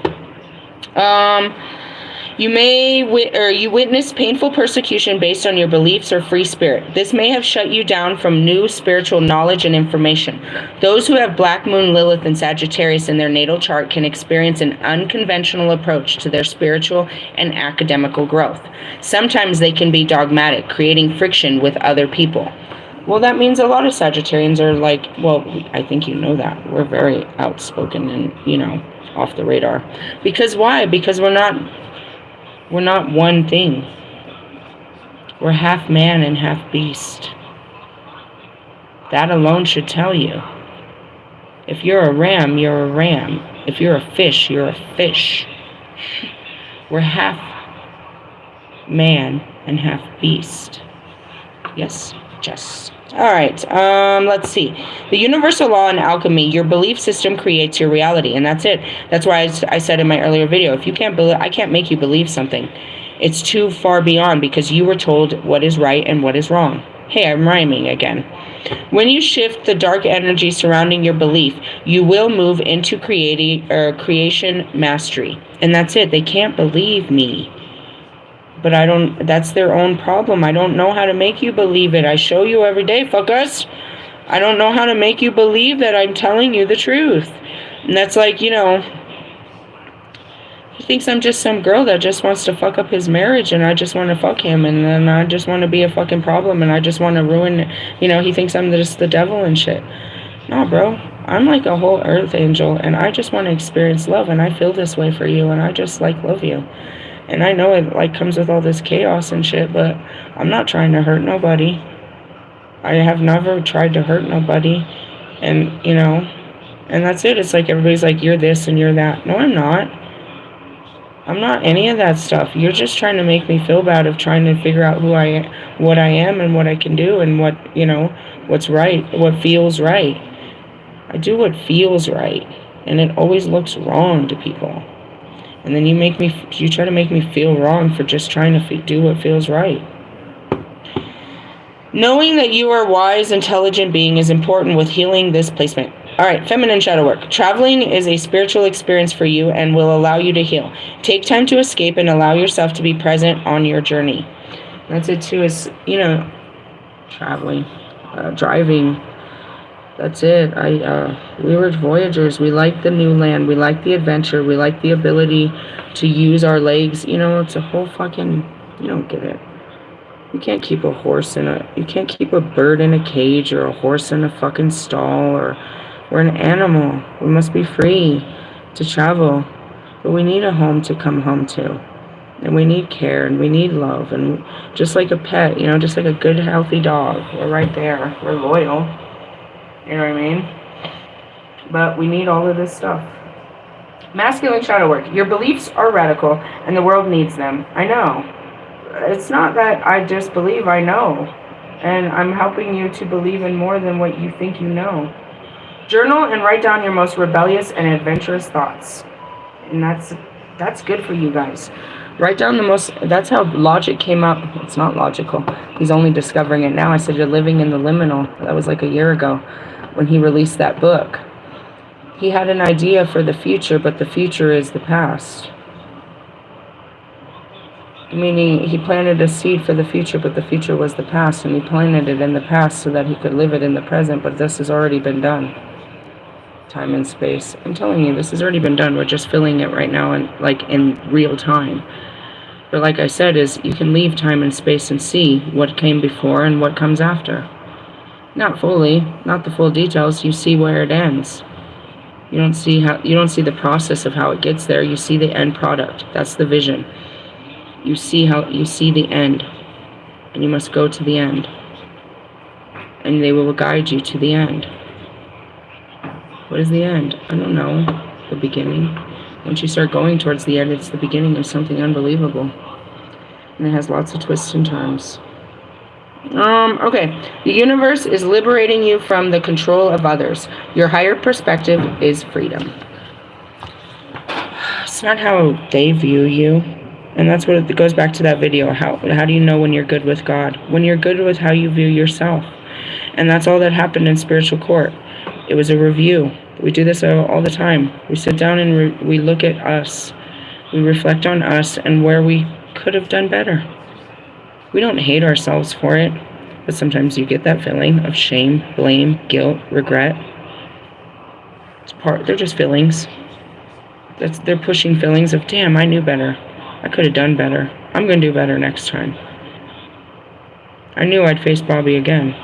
S1: You witness painful persecution based on your beliefs or free spirit. This may have shut you down from new spiritual knowledge and information. Those who have Black Moon, Lilith, and Sagittarius in their natal chart can experience an unconventional approach to their spiritual and academical growth. Sometimes they can be dogmatic, creating friction with other people. Well, that means a lot of Sagittarians are like, well, I think you know that. We're very outspoken and, you know, off the radar. Because why? Because we're not one thing. We're half man and half beast. That alone should tell you. If you're a ram, you're a ram. If you're a fish, you're a fish. We're half man and half beast. Yes, Jess. All right, let's see. The universal law in alchemy, your belief system creates your reality, and that's it. That's why I said in my earlier video, if you can't believe, I can't make you believe something. It's too far beyond because you were told what is right and what is wrong. Hey, I'm rhyming again. When you shift the dark energy surrounding your belief, you will move into creation mastery, and that's it. They can't believe me. But that's their own problem. I don't know how to make you believe it. I show you every day, fuckers. I don't know how to make you believe that I'm telling you the truth. And that's like, you know, he thinks I'm just some girl that just wants to fuck up his marriage and I just want to fuck him and then I just want to be a fucking problem and I just want to ruin, you know, he thinks I'm just the devil and shit. No, bro. I'm like a whole earth angel and I just want to experience love and I feel this way for you and I just like love you. And I know it like comes with all this chaos and shit, but I'm not trying to hurt nobody. I have never tried to hurt nobody. And, you know, and that's it. It's like everybody's like, you're this and you're that. No, I'm not. I'm not any of that stuff. You're just trying to make me feel bad of trying to figure out what I am and what I can do and what, you know, what's right, what feels right. I do what feels right. And it always looks wrong to people. And then you try to make me feel wrong for just trying to do what feels right. Knowing that you are a wise, intelligent being is important with healing this placement. All right, feminine shadow work. Traveling is a spiritual experience for you and will allow you to heal. Take time to escape and allow yourself to be present on your journey. That's it too, is, you know, traveling, driving. That's it. We were voyagers. We like the new land. We like the adventure. We like the ability to use our legs. You know, it's a whole fucking, you don't get it. You can't keep a horse you can't keep a bird in a cage or a horse in a fucking stall or we're an animal. We must be free to travel. But we need a home to come home to. And we need care and we need love. And just like a pet, you know, just like a good, healthy dog. We're right there. We're loyal. You know what I mean? But we need all of this stuff. Masculine shadow work. Your beliefs are radical and the world needs them. I know. It's not that I just believe, I know. And I'm helping you to believe in more than what you think you know. Journal and write down your most rebellious and adventurous thoughts. And that's good for you guys. Write down that's how logic came up. It's not logical. He's only discovering it now. I said you're living in the liminal. That was like a year ago when he released that book. He had an idea for the future, but the future is the past. Meaning he planted a seed for the future, but the future was the past, and he planted it in the past so that he could live it in the present, but this has already been done. Time and space. I'm telling you, this has already been done. We're just filling it right now in real time. But like I said, is you can leave time and space and see what came before and what comes after. Not fully, not the full details. You see where it ends. You don't see the process of how it gets there. You see the end product. That's the vision. You see the end, and you must go to the end. And they will guide you to the end. What is the end? I don't know. The beginning. Once you start going towards the end, it's the beginning of something unbelievable. And it has lots of twists and turns. Okay. The universe is liberating you from the control of others. Your higher perspective is freedom. It's not how they view you. And that's what it goes back to that video. How do you know when you're good with God? When you're good with how you view yourself. And that's all that happened in spiritual court. It was a review. We do this all the time. We sit down and we look at us. We reflect on us and where we could have done better. We don't hate ourselves for it, but sometimes you get that feeling of shame, blame, guilt, regret. They're just feelings. They're pushing feelings of, damn, I knew better. I could have done better. I'm going to do better next time. I knew I'd face Bobby again.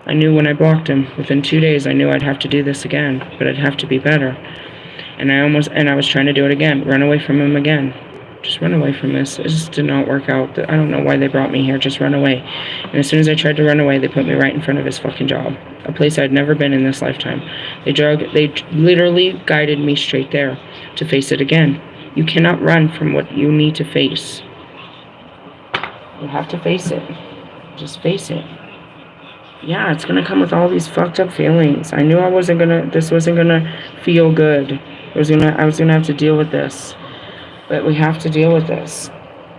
S1: I knew when I blocked him, within 2 days, I knew I'd have to do this again, but I'd have to be better. And I was trying to do it again, run away from him again. Just run away from this. It just did not work out. I don't know why they brought me here. Just run away. And as soon as I tried to run away, they put me right in front of his fucking job. A place I'd never been in this lifetime. They literally guided me straight there to face it again. You cannot run from what you need to face. You have to face it. Just face it. Yeah, it's going to come with all these fucked up feelings. I knew this wasn't going to feel good. I was going to have to deal with this. But we have to deal with this.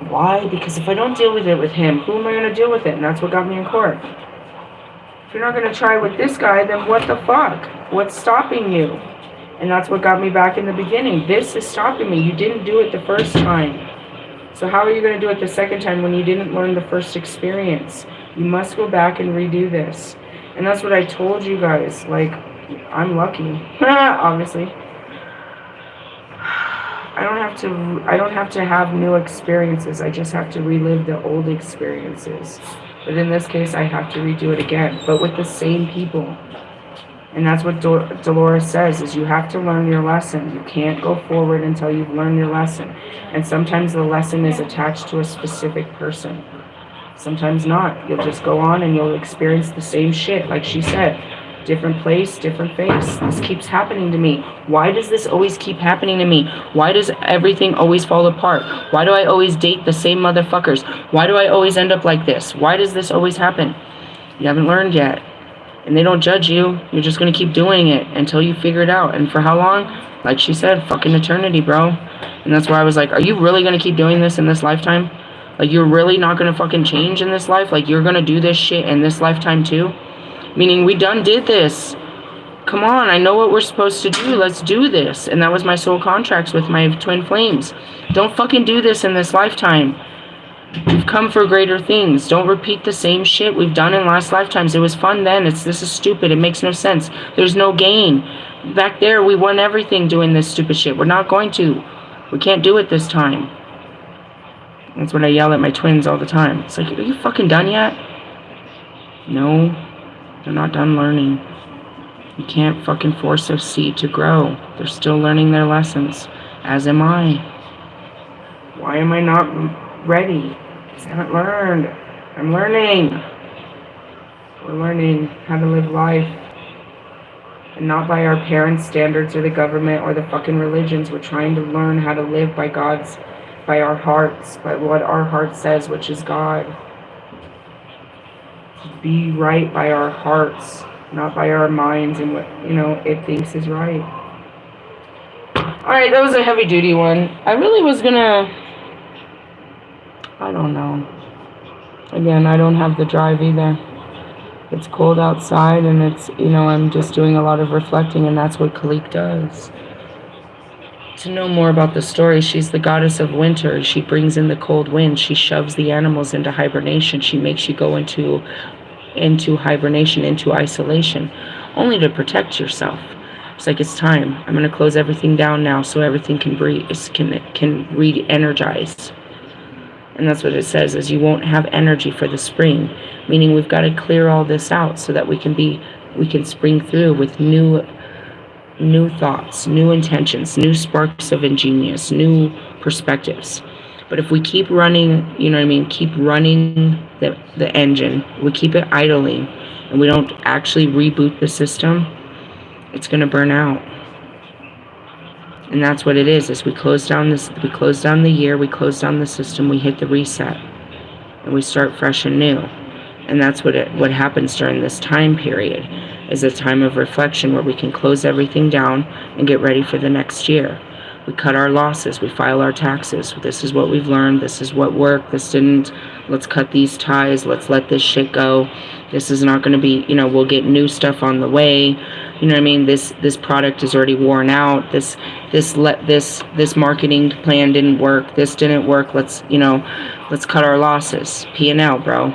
S1: Why? Because if I don't deal with it with him, who am I going to deal with it? And that's what got me in court. If you're not going to try with this guy, then what the fuck? What's stopping you? And that's what got me back in the beginning. This is stopping me. You didn't do it the first time. So how are you going to do it the second time when you didn't learn the first experience? You must go back and redo this. And that's what I told you guys. Like, I'm lucky. Obviously. I don't have to have new experiences. I just have to relive the old experiences. But in this case, I have to redo it again. But with the same people. And that's what Dolores says, is you have to learn your lesson. You can't go forward until you've learned your lesson. And sometimes the lesson is attached to a specific person. Sometimes not. You'll just go on and you'll experience the same shit, like she said. Different place, different face. This keeps happening to me. Why does this always keep happening to me? Why does everything always fall apart? Why do I always date the same motherfuckers? Why do I always end up like this? Why does this always happen? You haven't learned yet. And they don't judge you. You're just going to keep doing it until you figure it out. And for how long? Like she said, fucking eternity, bro. And that's why I was like, are you really going to keep doing this in this lifetime? Like, you're really not going to fucking change in this life? Like, you're going to do this shit in this lifetime too? Meaning, we done did this. Come on, I know what we're supposed to do. Let's do this. And that was my soul contracts with my twin flames. Don't fucking do this in this lifetime. We've come for greater things. Don't repeat the same shit we've done in last lifetimes. It was fun then. This is stupid. It makes no sense. There's no gain. Back there, we won everything doing this stupid shit. We're not going to. We can't do it this time. That's what I yell at my twins all the time. It's like, are you fucking done yet? No. They're not done learning. You can't fucking force a seed to grow. They're still learning their lessons. As am I. Why am I not ready? Because I haven't learned. I'm learning. We're learning how to live life. And not by our parents' standards or the government or the fucking religions. We're trying to learn how to live by by our hearts, by what our heart says, which is God. Be right by our hearts, not by our minds and what, it thinks is right. Alright, that was a heavy duty one. I really was gonna, I don't know. Again, I don't have the drive either. It's cold outside and it's, I'm just doing a lot of reflecting, and that's what Khalik does. To know more about the story, she's the goddess of winter. She brings in the cold wind. She shoves the animals into hibernation. She makes you go into hibernation, into isolation, only to protect yourself. It's like, it's time. I'm going to close everything down now so everything can breathe, can re-energize. And that's what it says, is you won't have energy for the spring, meaning we've got to clear all this out so that we can spring through with new thoughts, new intentions, new sparks of ingenious, new perspectives. But if we keep running, you know what I mean, keep running the engine, we keep it idling, and we don't actually reboot the system, it's going to burn out. And that's what it is we close down the year, we close down the system, we hit the reset, and we start fresh and new. And that's what happens during this time period, is a time of reflection where we can close everything down and get ready for the next year. We cut our losses, we file our taxes. This is what we've learned, this is what worked, this didn't. Let's cut these ties, let's let this shit go. This is not going to be, we'll get new stuff on the way. You know what I mean? This product is already worn out. This marketing plan didn't work. This didn't work. Let's cut our losses. P&L, bro.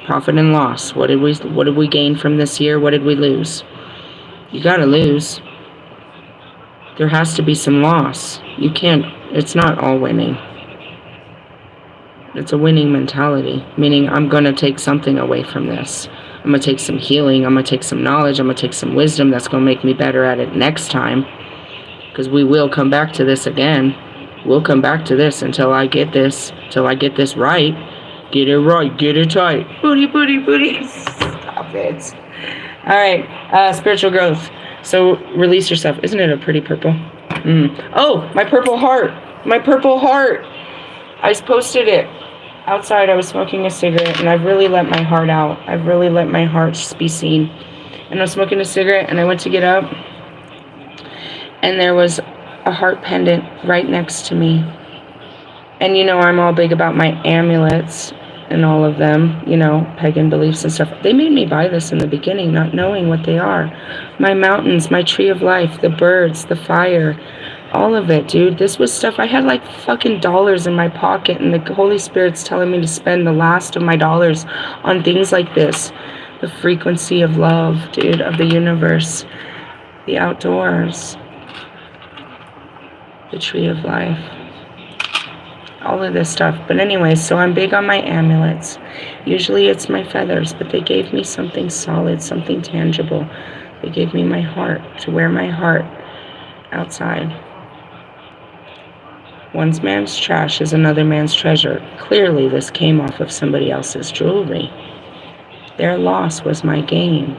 S1: Profit and loss. What did we gain from this year? What did we lose? You got to lose. There has to be some loss. You can't, it's not all winning. It's a winning mentality, meaning I'm going to take something away from this. I'm going to take some healing. I'm going to take some knowledge. I'm going to take some wisdom that's going to make me better at it next time. Because we will come back to this again. We'll come back to this until I get this right. Get it right. Get it tight. Booty, booty, booty. Stop it. All right. Spiritual growth. So release yourself. Isn't it a pretty purple? Oh, my purple heart. My purple heart. I posted it outside. I was smoking a cigarette, and I've really let my heart out. I've really let my heart be seen. And I was smoking a cigarette, and I went to get up, and there was a heart pendant right next to me. And I'm all big about my amulets and all of them, pagan beliefs and stuff. They made me buy this in the beginning, not knowing what they are. My mountains, my tree of life, the birds, the fire, all of it, dude. This was stuff. I had like fucking dollars in my pocket, and the Holy Spirit's telling me to spend the last of my dollars on things like this. The frequency of love, dude, of the universe, the outdoors, the tree of life, all of this stuff. But anyways, so I'm big on my amulets. Usually it's my feathers, but they gave me something solid, something tangible. They gave me my heart, to wear my heart outside. One man's trash is another man's treasure. Clearly this came off of somebody else's jewelry. Their loss was my gain.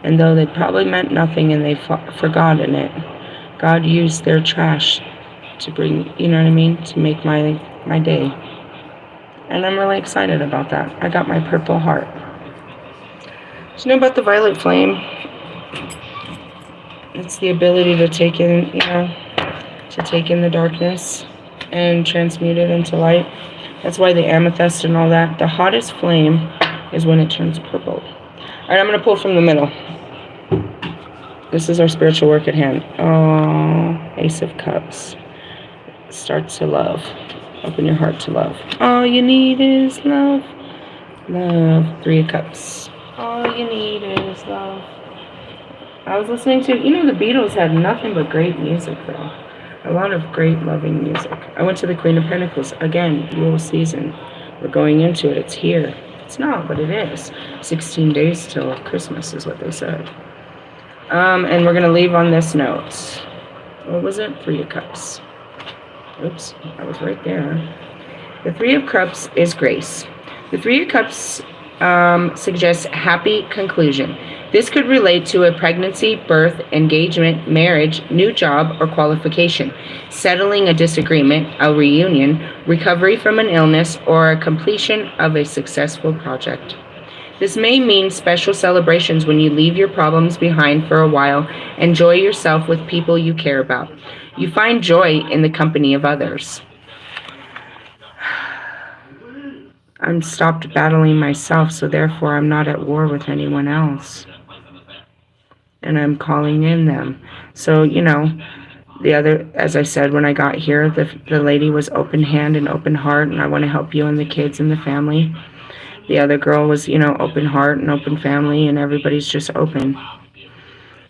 S1: And though they probably meant nothing and they forgotten it, God used their trash to bring, to make my day. And I'm really excited about that. I got my purple heart. Do you know about the violet flame? It's the ability to take in, to take in the darkness and transmute it into light. That's why the amethyst and all that. The hottest flame is when it turns purple. All right, I'm going to pull from the middle. This is our spiritual work at hand. Oh, Ace of Cups. Start to love. Open your heart to love. All you need is love. Love. Three of Cups. All you need is love. I was listening to, the Beatles had nothing but great music, though. A lot of great loving music. I went to the Queen of Pentacles. Again, Yule season. We're going into it. It's here. It's not, but it is. 16 days till Christmas is what they said. And we're going to leave on this note. What was it? Three of Cups. Oops, I was right there. The Three of Cups is grace. The Three of Cups suggests happy conclusion. This could relate to a pregnancy, birth, engagement, marriage, new job, or qualification, settling a disagreement, a reunion, recovery from an illness, or a completion of a successful project. This may mean special celebrations when you leave your problems behind for a while, enjoy yourself with people you care about. You find joy in the company of others. I'm stopped battling myself, so therefore I'm not at war with anyone else. And I'm calling in them. So, the other, as I said, when I got here, the lady was open hand and open heart, and I want to help you and the kids and the family. The other girl was, open heart and open family, and everybody's just open.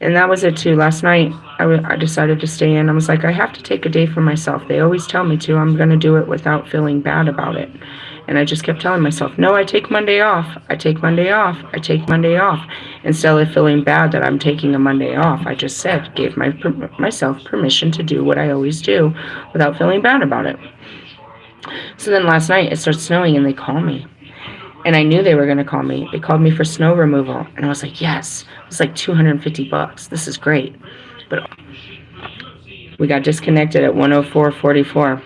S1: And that was it too. Last night, I decided to stay in. I was like, I have to take a day for myself. They always tell me to. I'm going to do it without feeling bad about it. And I just kept telling myself, no, I take Monday off. I take Monday off. I take Monday off. Instead of feeling bad that I'm taking a Monday off, I just gave myself permission to do what I always do without feeling bad about it. So then last night, it started snowing and they call me. And I knew they were going to call me. They called me for snow removal. And I was like, yes. It was like $250. This is great. But we got disconnected at 104.44.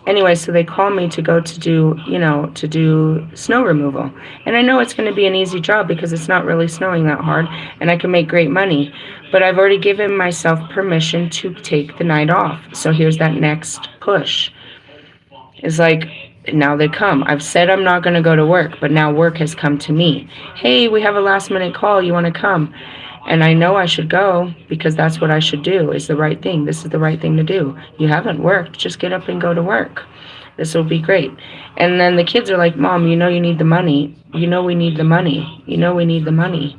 S1: Anyway, so they called me to go to do snow removal. And I know it's going to be an easy job because it's not really snowing that hard. And I can make great money. But I've already given myself permission to take the night off. So here's that next push. It's like, now they come. I've said I'm not going to go to work, but now work has come to me. Hey, we have a last minute call. You want to come? And I know I should go because that's what I should do. It's the right thing. This is the right thing to do. You haven't worked. Just get up and go to work. This will be great. And then the kids are like, Mom, you know you need the money. You know we need the money. You know we need the money.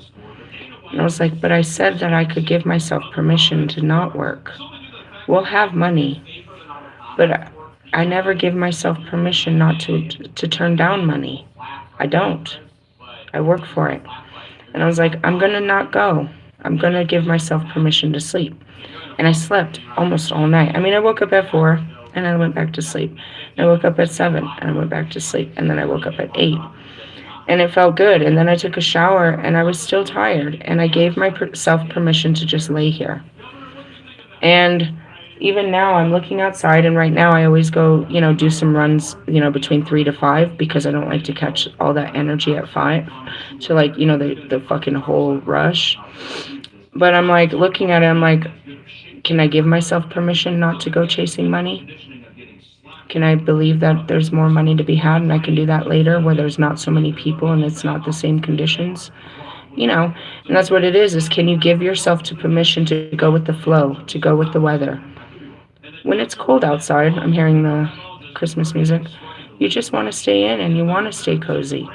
S1: And I was like, but I said that I could give myself permission to not work. We'll have money. But I never give myself permission not to turn down money. I don't. I work for it. And I was like, I'm going to not go. I'm going to give myself permission to sleep. And I slept almost all night. I mean, I woke up at 4 and I went back to sleep. And I woke up at 7 and I went back to sleep. And then I woke up at 8. And it felt good. And then I took a shower and I was still tired. And I gave myself permission to just lay here. And even now I'm looking outside, and right now I always go, do some runs, between 3 to 5 because I don't like to catch all that energy at 5 to the fucking whole rush. But I'm like looking at it, I'm like, can I give myself permission not to go chasing money? Can I believe that there's more money to be had and I can do that later where there's not so many people and it's not the same conditions? And that's what it is can you give yourself to permission to go with the flow, to go with the weather? When it's cold outside, I'm hearing the Christmas music, you just want to stay in and you want to stay cozy.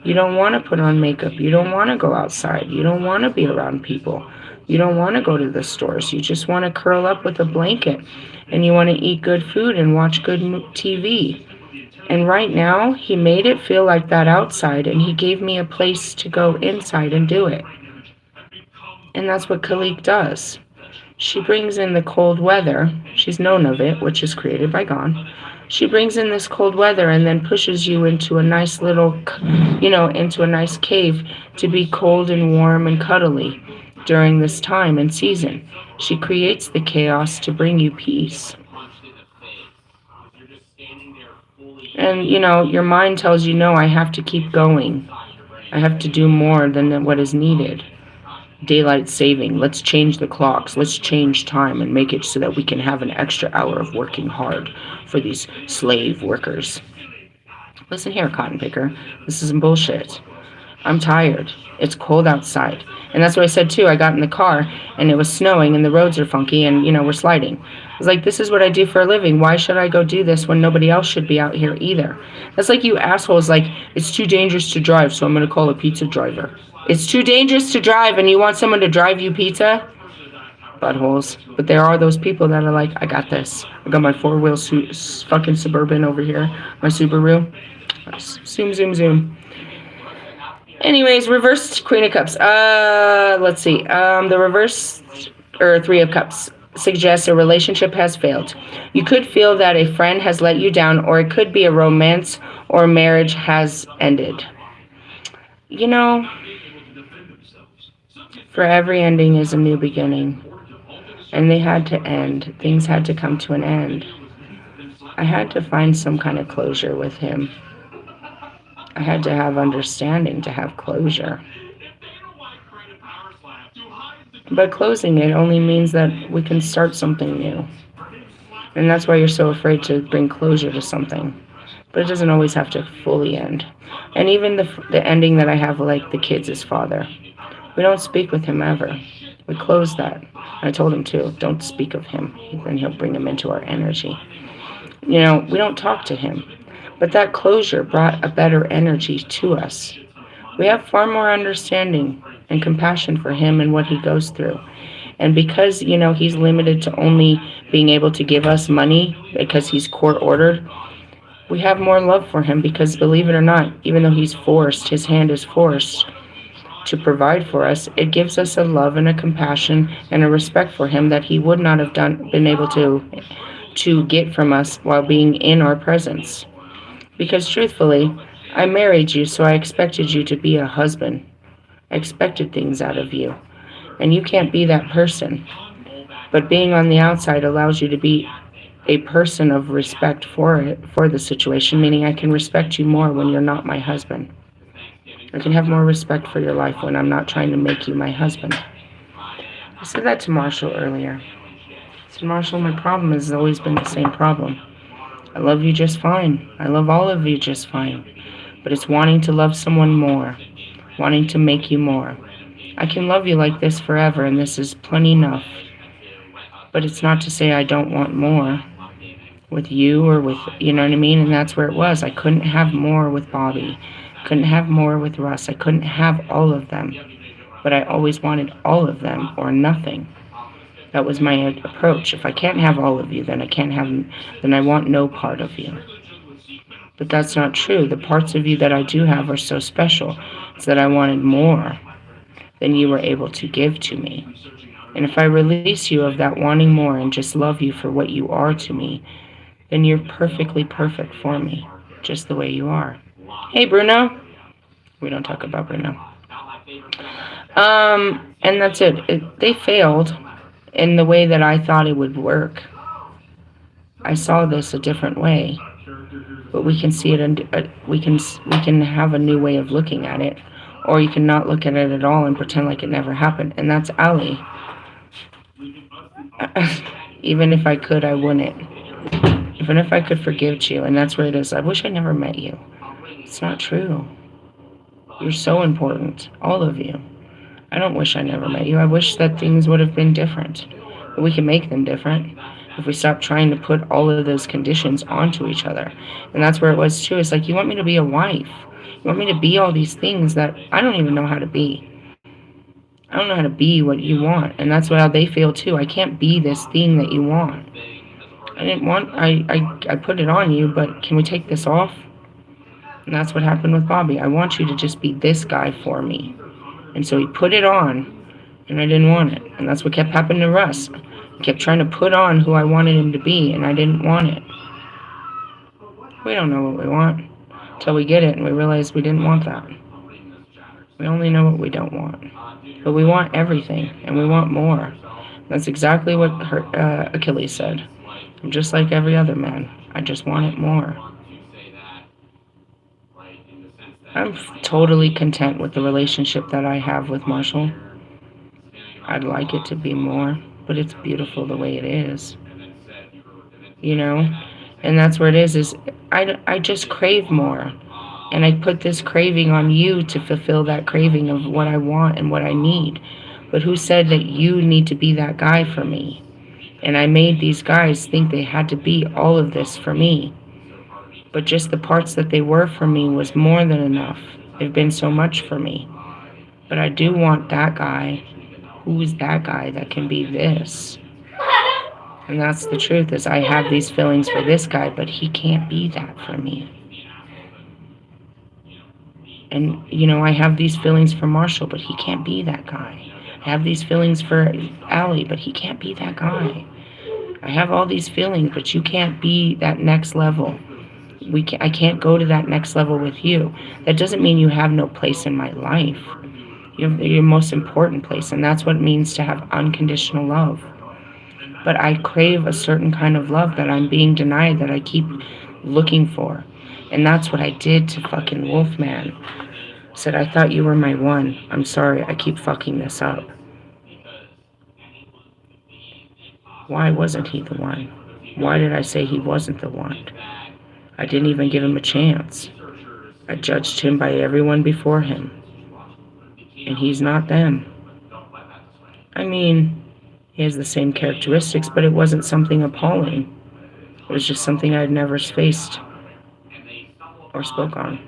S1: You don't want to put on makeup. You don't want to go outside. You don't want to be around people. You don't want to go to the stores. You just want to curl up with a blanket and you want to eat good food and watch good TV. And right now, he made it feel like that outside and he gave me a place to go inside and do it. And that's what Kalik does. She brings in the cold weather. She's known of it, which is created by God. She brings in this cold weather and then pushes you into a nice little, into a nice cave to be cold and warm and cuddly during this time and season. She creates the chaos to bring you peace. And, your mind tells you, no, I have to keep going. I have to do more than what is needed. Daylight saving. Let's change the clocks. Let's change time and make it so that we can have an extra hour of working hard for these slave workers. Listen here, cotton picker. This is some bullshit. I'm tired. It's cold outside. And that's what I said too. I got in the car and it was snowing and the roads are funky and, we're sliding. I was like, this is what I do for a living. Why should I go do this when nobody else should be out here either? That's like you assholes like, it's too dangerous to drive, so I'm going to call a pizza driver. It's too dangerous to drive and you want someone to drive you pizza? Buttholes. But there are those people that are like, I got this. I got my 4-wheel fucking Suburban over here. My Subaru. Zoom, zoom, zoom. Anyways, reversed Queen of Cups. Let's see. The reverse, or 3 of Cups, suggests a relationship has failed. You could feel that a friend has let you down, or it could be a romance or marriage has ended. For every ending is a new beginning. And they had to end. Things had to come to an end. I had to find some kind of closure with him. I had to have understanding to have closure. But closing it only means that we can start something new. And that's why you're so afraid to bring closure to something. But it doesn't always have to fully end. And even the ending that I have like the kids' father. We don't speak with him ever. We close that. I told him too, don't speak of him. Then he'll bring him into our energy. We don't talk to him. But that closure brought a better energy to us. We have far more understanding and compassion for him and what he goes through. And because, he's limited to only being able to give us money because he's court ordered, we have more love for him because, believe it or not, even though his hand is forced to provide for us, it gives us a love and a compassion and a respect for him that he would not have been able to get from us while being in our presence. Because truthfully, I married you, so I expected you to be a husband. I expected things out of you. And you can't be that person. But being on the outside allows you to be a person of respect for the situation, meaning I can respect you more when you're not my husband. I can have more respect for your life when I'm not trying to make you my husband. I said that to Marshall earlier. I said, Marshall, my problem has always been the same problem. I love you just fine. I love all of you just fine. But it's wanting to love someone more, wanting to make you more. I can love you like this forever, and this is plenty enough. But it's not to say I don't want more with you or with, you know what I mean? And that's where it was. I couldn't have more with Bobby. Couldn't have more with Russ. I couldn't have all of them. But I always wanted all of them or nothing. That was my approach. If I can't have all of you, then I want no part of you. But that's not true. The parts of you that I do have are so special. It's that I wanted more than you were able to give to me. And if I release you of that wanting more and just love you for what you are to me, then you're perfectly perfect for me, just the way you are. Hey, Bruno. We don't talk about Bruno. And that's it. They failed in the way that I thought it would work. I saw this a different way, but we can see it, and we can have a new way of looking at it, or you can not look at it at all and pretend like it never happened. And that's Ali. Even if I could, I wouldn't. Even if I could forgive you, and that's where it is. I wish I never met you. It's not true. You're so important, all of you. I don't wish I never met you. I wish that things would have been different. But we can make them different if we stop trying to put all of those conditions onto each other. And that's where it was too. It's like, you want me to be a wife. You want me to be all these things that I don't even know how to be. I don't know how to be what you want. And that's how they feel too. I can't be this thing that you want. I put it on you, but can we take this off? And that's what happened with Bobby. I want you to just be this guy for me. And so he put it on, and I didn't want it. And that's what kept happening to Russ. He kept trying to put on who I wanted him to be, and I didn't want it. We don't know what we want until we get it, and we realize we didn't want that. We only know what we don't want. But we want everything, and we want more. That's exactly what Achilles said. I'm just like every other man. I just want it more. I'm totally content with the relationship that I have with Marshall. I'd like it to be more, but it's beautiful the way it is. You know? And that's where it is I just crave more. And I put this craving on you to fulfill that craving of what I want and what I need. But who said that you need to be that guy for me? And I made these guys think they had to be all of this for me. But just the parts that they were for me was more than enough. They've been so much for me. But I do want that guy. Who's that guy that can be this? And that's the truth, is I have these feelings for this guy, but he can't be that for me. And, I have these feelings for Marshall, but he can't be that guy. I have these feelings for Allie, but he can't be that guy. I have all these feelings, but you can't be that next level. I can't go to that next level with you. That doesn't mean you have no place in my life. You have your most important place, and that's what it means to have unconditional love. But I crave a certain kind of love that I'm being denied, that I keep looking for. And that's what I did to fucking Wolfman. Said, I thought you were my one. I'm sorry, I keep fucking this up. Why wasn't he the one? Why did I say he wasn't the one? I didn't even give him a chance. I judged him by everyone before him. And he's not them. I mean, he has the same characteristics, but it wasn't something appalling. It was just something I'd never faced or spoke on.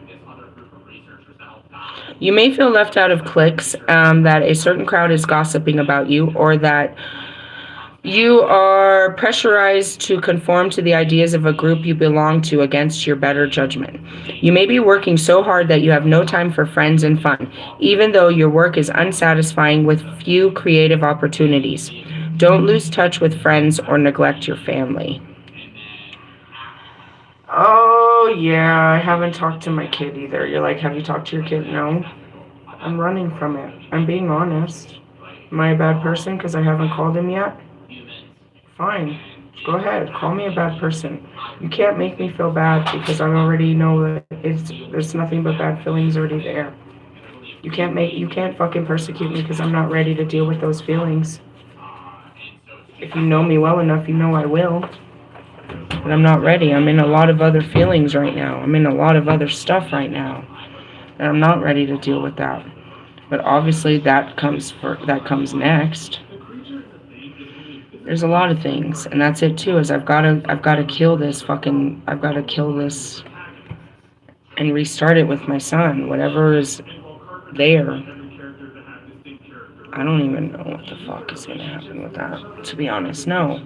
S1: You may feel left out of cliques, that a certain crowd is gossiping about you, or that you are pressurized to conform to the ideas of a group you belong to against your better judgment. You may be working so hard that you have no time for friends and fun, even though your work is unsatisfying with few creative opportunities. Don't lose touch with friends or neglect your family. Oh, yeah, I haven't talked to my kid either. You're like, have you talked to your kid? No. I'm running from it. I'm being honest. Am I a bad person because I haven't called him yet? Fine. Go ahead. Call me a bad person. You can't make me feel bad because I already know that there's nothing but bad feelings already there. You can't fucking persecute me because I'm not ready to deal with those feelings. If you know me well enough, you know I will. But I'm not ready. I'm in a lot of other feelings right now. I'm in a lot of other stuff right now. And I'm not ready to deal with that. But obviously that comes next. There's a lot of things, and that's it too, is I've gotta kill this and restart it with my son. Whatever is there. I don't even know what the fuck is gonna happen with that, to be honest. No.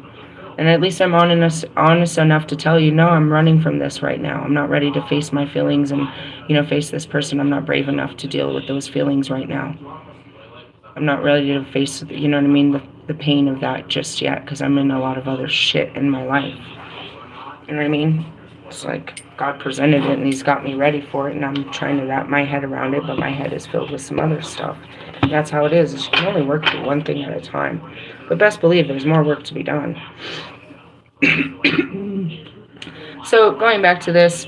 S1: And at least I'm honest enough to tell you, no, I'm running from this right now. I'm not ready to face my feelings and, face this person. I'm not brave enough to deal with those feelings right now. I'm not ready to face, the pain of that just yet, because I'm in a lot of other shit in my life. You know what I mean? It's like God presented it and he's got me ready for it, and I'm trying to wrap my head around it, but my head is filled with some other stuff. And that's how it is. You can only work through one thing at a time. But best believe there's more work to be done. So going back to this,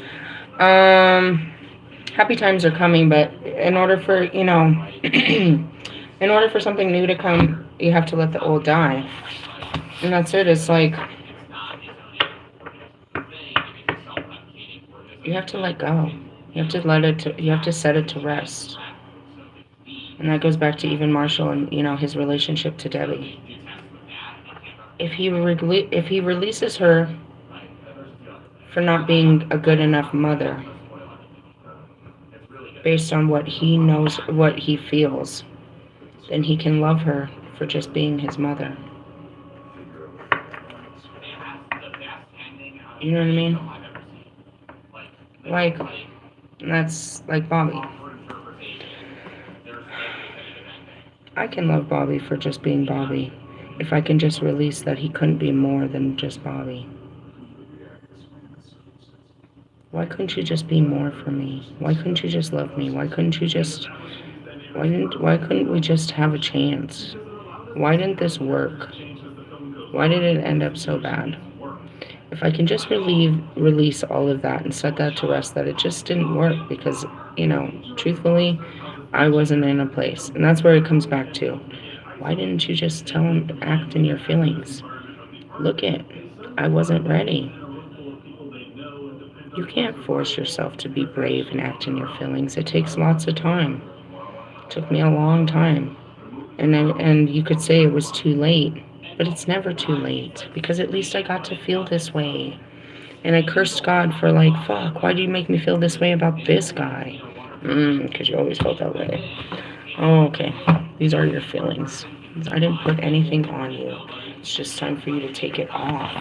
S1: happy times are coming, but in order for, in order for something new to come, you have to let the old die. And that's it. It's like, you have to let go. You have to set it to rest. And that goes back to even Marshall and, his relationship to Debbie. If he releases her for not being a good enough mother, based on what he knows, what he feels, then he can love her for just being his mother. You know what I mean? Like, that's like Bobby. I can love Bobby for just being Bobby, if I can just release that he couldn't be more than just Bobby. Why couldn't you just be more for me? Why couldn't you just love me? Why couldn't we just have a chance? Why didn't this work? Why did it end up so bad? If I can just release all of that and set that to rest, that it just didn't work because, truthfully, I wasn't in a place. And that's where it comes back to. Why didn't you just tell him to act in your feelings? I wasn't ready. You can't force yourself to be brave and act in your feelings. It takes lots of time. It took me a long time. And you could say it was too late. But it's never too late, because at least I got to feel this way. And I cursed God for fuck, why do you make me feel this way about this guy? Because you always felt that way. Oh, okay. These are your feelings. I didn't put anything on you. It's just time for you to take it off.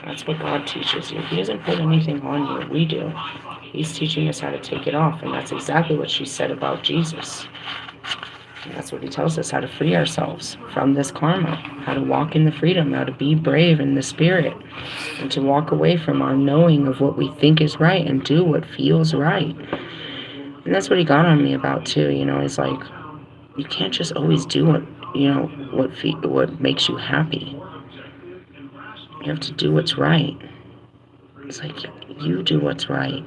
S1: That's what God teaches you. He doesn't put anything on you. We do. He's teaching us how to take it off. And that's exactly what she said about Jesus. And that's what he tells us, how to free ourselves from this karma, how to walk in the freedom, how to be brave in the spirit, and to walk away from our knowing of what we think is right and do what feels right. And that's what he got on me about too, it's like, you can't just always do what makes you happy. You have to do what's right. It's like, you do what's right.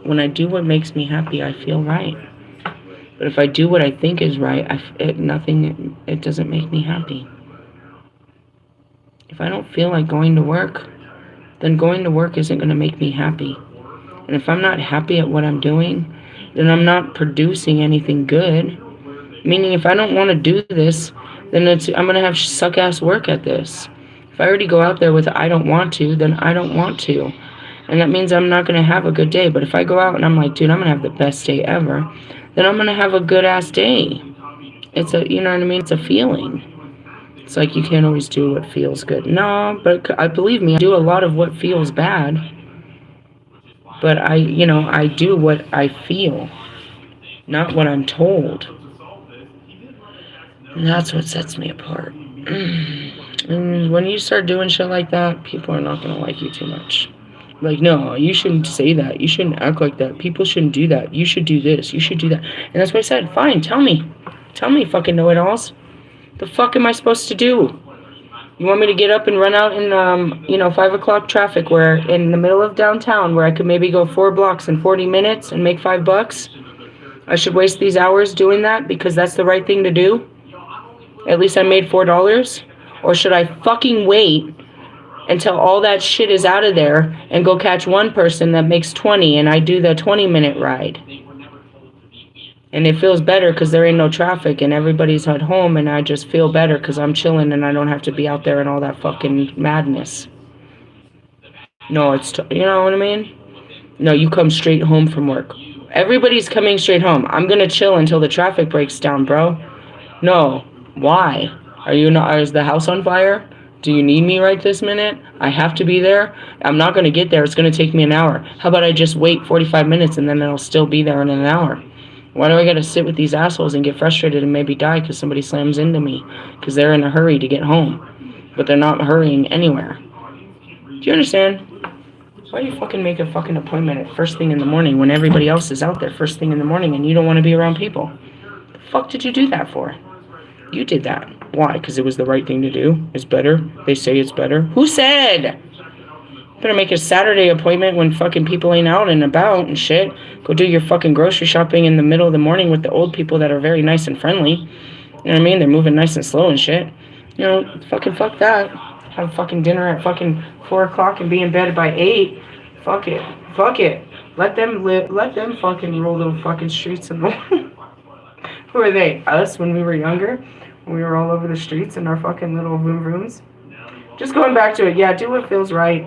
S1: When I do what makes me happy, I feel right. But if I do what I think is right, it doesn't make me happy. If I don't feel like going to work, then going to work isn't going to make me happy. And if I'm not happy at what I'm doing, then I'm not producing anything good. Meaning, if I don't want to do this, then I'm going to have suck-ass work at this. If I already go out there with I don't want to, then I don't want to. And that means I'm not going to have a good day. But if I go out and I'm like, dude, I'm going to have the best day ever, then I'm going to have a good-ass day. It's a, you know what I mean? It's a feeling. It's like you can't always do what feels good. No, but I believe me, I do a lot of what feels bad. But I do what I feel, not what I'm told. And that's what sets me apart. And when you start doing shit like that, people are not going to like you too much. Like, no, you shouldn't say that. You shouldn't act like that. People shouldn't do that. You should do this. You should do that. And that's what I said. Fine, tell me. Tell me, fucking know-it-alls. The fuck am I supposed to do? You want me to get up and run out in, 5 o'clock traffic where in the middle of downtown where I could maybe go 4 blocks in 40 minutes and make $5? I should waste these hours doing that because that's the right thing to do? At least I made $4? Or should I fucking wait until all that shit is out of there and go catch one person that makes 20 and I do the 20-minute ride? And it feels better because there ain't no traffic and everybody's at home and I just feel better because I'm chilling and I don't have to be out there in all that fucking madness. No, you know what I mean? No, you come straight home from work. Everybody's coming straight home. I'm going to chill until the traffic breaks down, bro. No. Why? Is the house on fire? Do you need me right this minute? I have to be there. I'm not going to get there. It's going to take me an hour. How about I just wait 45 minutes and then it'll still be there in an hour? Why do I got to sit with these assholes and get frustrated and maybe die because somebody slams into me? Because they're in a hurry to get home. But they're not hurrying anywhere. Do you understand? Why do you fucking make a fucking appointment at first thing in the morning when everybody else is out there first thing in the morning and you don't want to be around people? The fuck did you do that for? You did that. Why? Because it was the right thing to do? It's better? They say it's better? Who said? Better make a Saturday appointment when fucking people ain't out and about and shit. Go do your fucking grocery shopping in the middle of the morning with the old people that are very nice and friendly. You know what I mean? They're moving nice and slow and shit. You know, fucking fuck that. Have fucking dinner at fucking 4 o'clock and be in bed by 8. Fuck it. Fuck it. Let them fucking rule the fucking streets and who are they? Us when we were younger? When we were all over the streets in our fucking little vroom vrooms? Just going back to it. Yeah, do what feels right.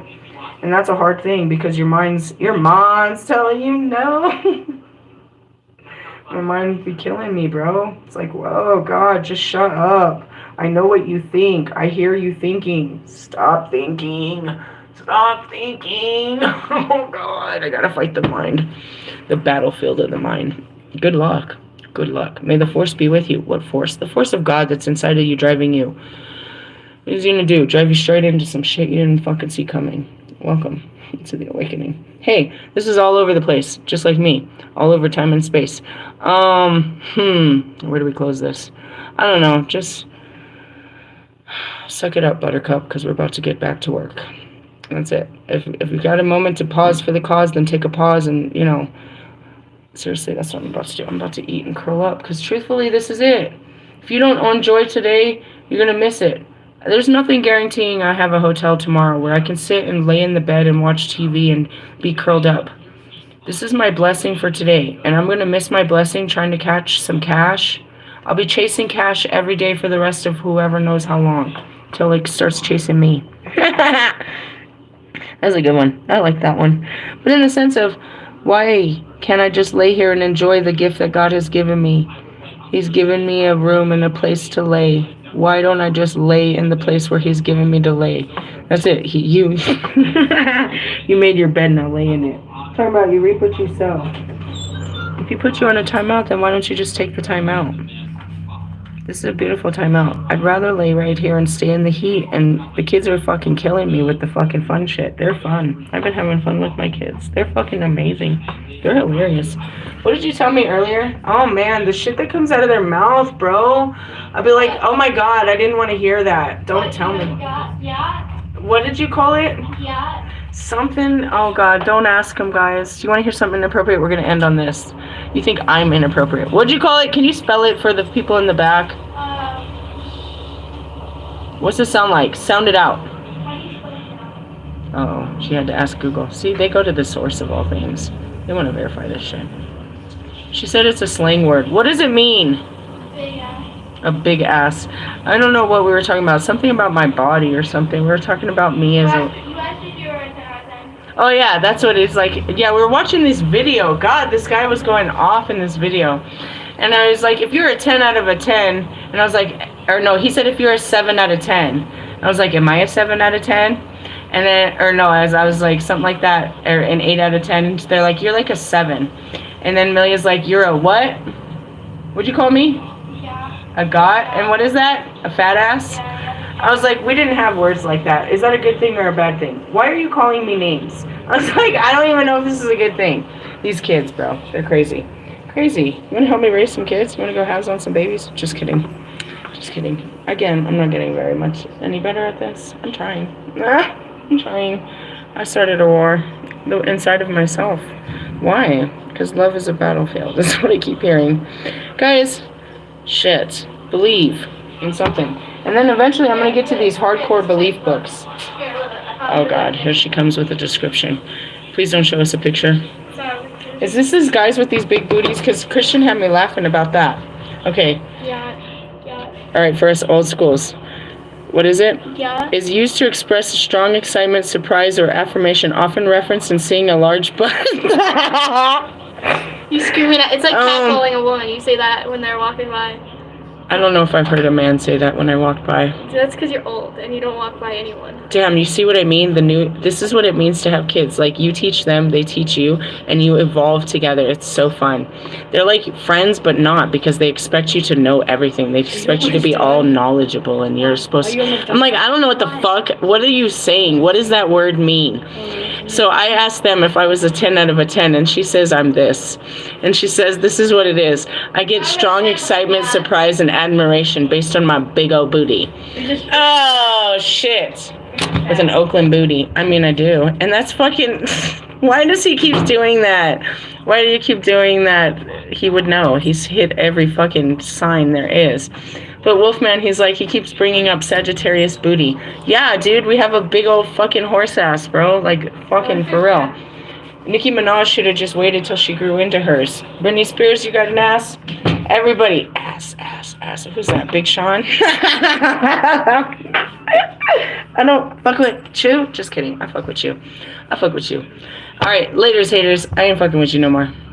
S1: And that's a hard thing because your mind's telling you no. My mind be killing me, bro. It's like, whoa, God, just shut up. I know what you think. I hear you thinking. Stop thinking. Stop thinking. Oh, God, I gotta fight the mind. The battlefield of the mind. Good luck. Good luck. May the force be with you. What force? The force of God that's inside of you driving you. What is he gonna do? Drive you straight into some shit you didn't fucking see coming. Welcome to the awakening. Hey, this is all over the place, just like me. All over time and space. Where do we close this? I don't know. Just suck it up, Buttercup, because we're about to get back to work. That's it. If you got a moment to pause for the cause, then take a pause and, seriously, that's what I'm about to do. I'm about to eat and curl up, because truthfully, this is it. If you don't enjoy today, you're going to miss it. There's nothing guaranteeing I have a hotel tomorrow where I can sit and lay in the bed and watch TV and be curled up. This is my blessing for today, and I'm going to miss my blessing trying to catch some cash. I'll be chasing cash every day for the rest of whoever knows how long, till it starts chasing me. That's a good one. I like that one. But in the sense of, why can't I just lay here and enjoy the gift that God has given me? He's given me a room and a place to lay. Why don't I just lay in the place where he's given me to lay? That's it. You made your bed, now lay in it. Talking about you reap what you sow. If he put you on a timeout, then why don't you just take the timeout? This is a beautiful timeout. I'd rather lay right here and stay in the heat, and the kids are fucking killing me with the fucking fun shit. They're fun. I've been having fun with my kids. They're fucking amazing. They're hilarious. What did you tell me earlier? Oh man, the shit that comes out of their mouth, bro. I'll be like, oh my God, I didn't want to hear that. Don't tell me.
S2: Yeah.
S1: What did you call it?
S2: Yeah.
S1: Something, oh God, don't ask them, guys. Do you want to hear something inappropriate? We're going to end on this. You think I'm inappropriate. What'd you call it? Can you spell it for the people in the back? What's it sound like? Sound it out. Oh, she had to ask Google. See, they go to the source of all things. They want to verify this shit. She said it's a slang word. What does it mean?
S2: Big ass.
S1: A big ass. I don't know what we were talking about. Something about my body or something. We were talking about me as a...
S2: You asked if you were into hard time.
S1: Oh yeah, that's what it's like. Yeah, we were watching this video. God, this guy was going off in this video. And I was like, if you're a 10 out of a 10, and I was like, or no, he said if you're a 7 out of 10. I was like, am I a 7 out of 10? And then, or no, as I was like, something like that, or an 8 out of 10. And they're like, you're like a 7. And then Millia's like, you're a what? What'd you call me?
S2: Yeah.
S1: A got? And what is that? A fat ass?
S2: Yeah.
S1: I was like, we didn't have words like that. Is that a good thing or a bad thing? Why are you calling me names? I was like, I don't even know if this is a good thing. These kids, bro, they're crazy. Crazy. You want to help me raise some kids? You want to go have on some babies? Just kidding. Just kidding. Again, I'm not getting very much any better at this. I'm trying. I'm trying. I started a war inside of myself. Why? Because love is a battlefield. That's what I keep hearing. Guys, shit. Believe in something. And then eventually I'm going to get to these hardcore belief books. Oh God, here she comes with a description. Please don't show us a picture. Is this these guys with these big booties? Because Christian had me laughing about that. Okay.
S2: Yeah.
S1: All right, for us old schools. What is it?
S2: Yeah.
S1: Is used to express strong excitement, surprise, or affirmation, often referenced in seeing a large butt.
S2: You screaming at, it's like catcalling a woman. You say that when they're walking by.
S1: I don't know if I've heard a man say that when I walked by.
S2: So that's because you're old and you don't walk by anyone.
S1: Damn, you see what I mean? This is what it means to have kids. Like, you teach them, they teach you, and you evolve together. It's so fun. They're like friends, but not, because they expect you to know everything. They expect you to be all knowledgeable, and you're supposed to... I'm like, I don't know what the fuck. What are you saying? What does that word mean? So I asked them if I was a 10 out of a 10, and she says I'm this. And she says, this is what it is. I get strong excitement, surprise, and admiration based on my big old booty. Oh, shit. With an Oakland booty. I mean, I do. And that's fucking... Why does he keep doing that? Why do you keep doing that? He would know. He's hit every fucking sign there is. But Wolfman, he's like, he keeps bringing up Sagittarius booty. Yeah, dude, we have a big old fucking horse ass, bro. Like, fucking for real. Nicki Minaj should have just waited till she grew into hers. Britney Spears, you got an ass? Everybody, ass. Who's that? Big Sean? I don't fuck with you. Just kidding. I fuck with you. All right, laters, haters. I ain't fucking with you no more.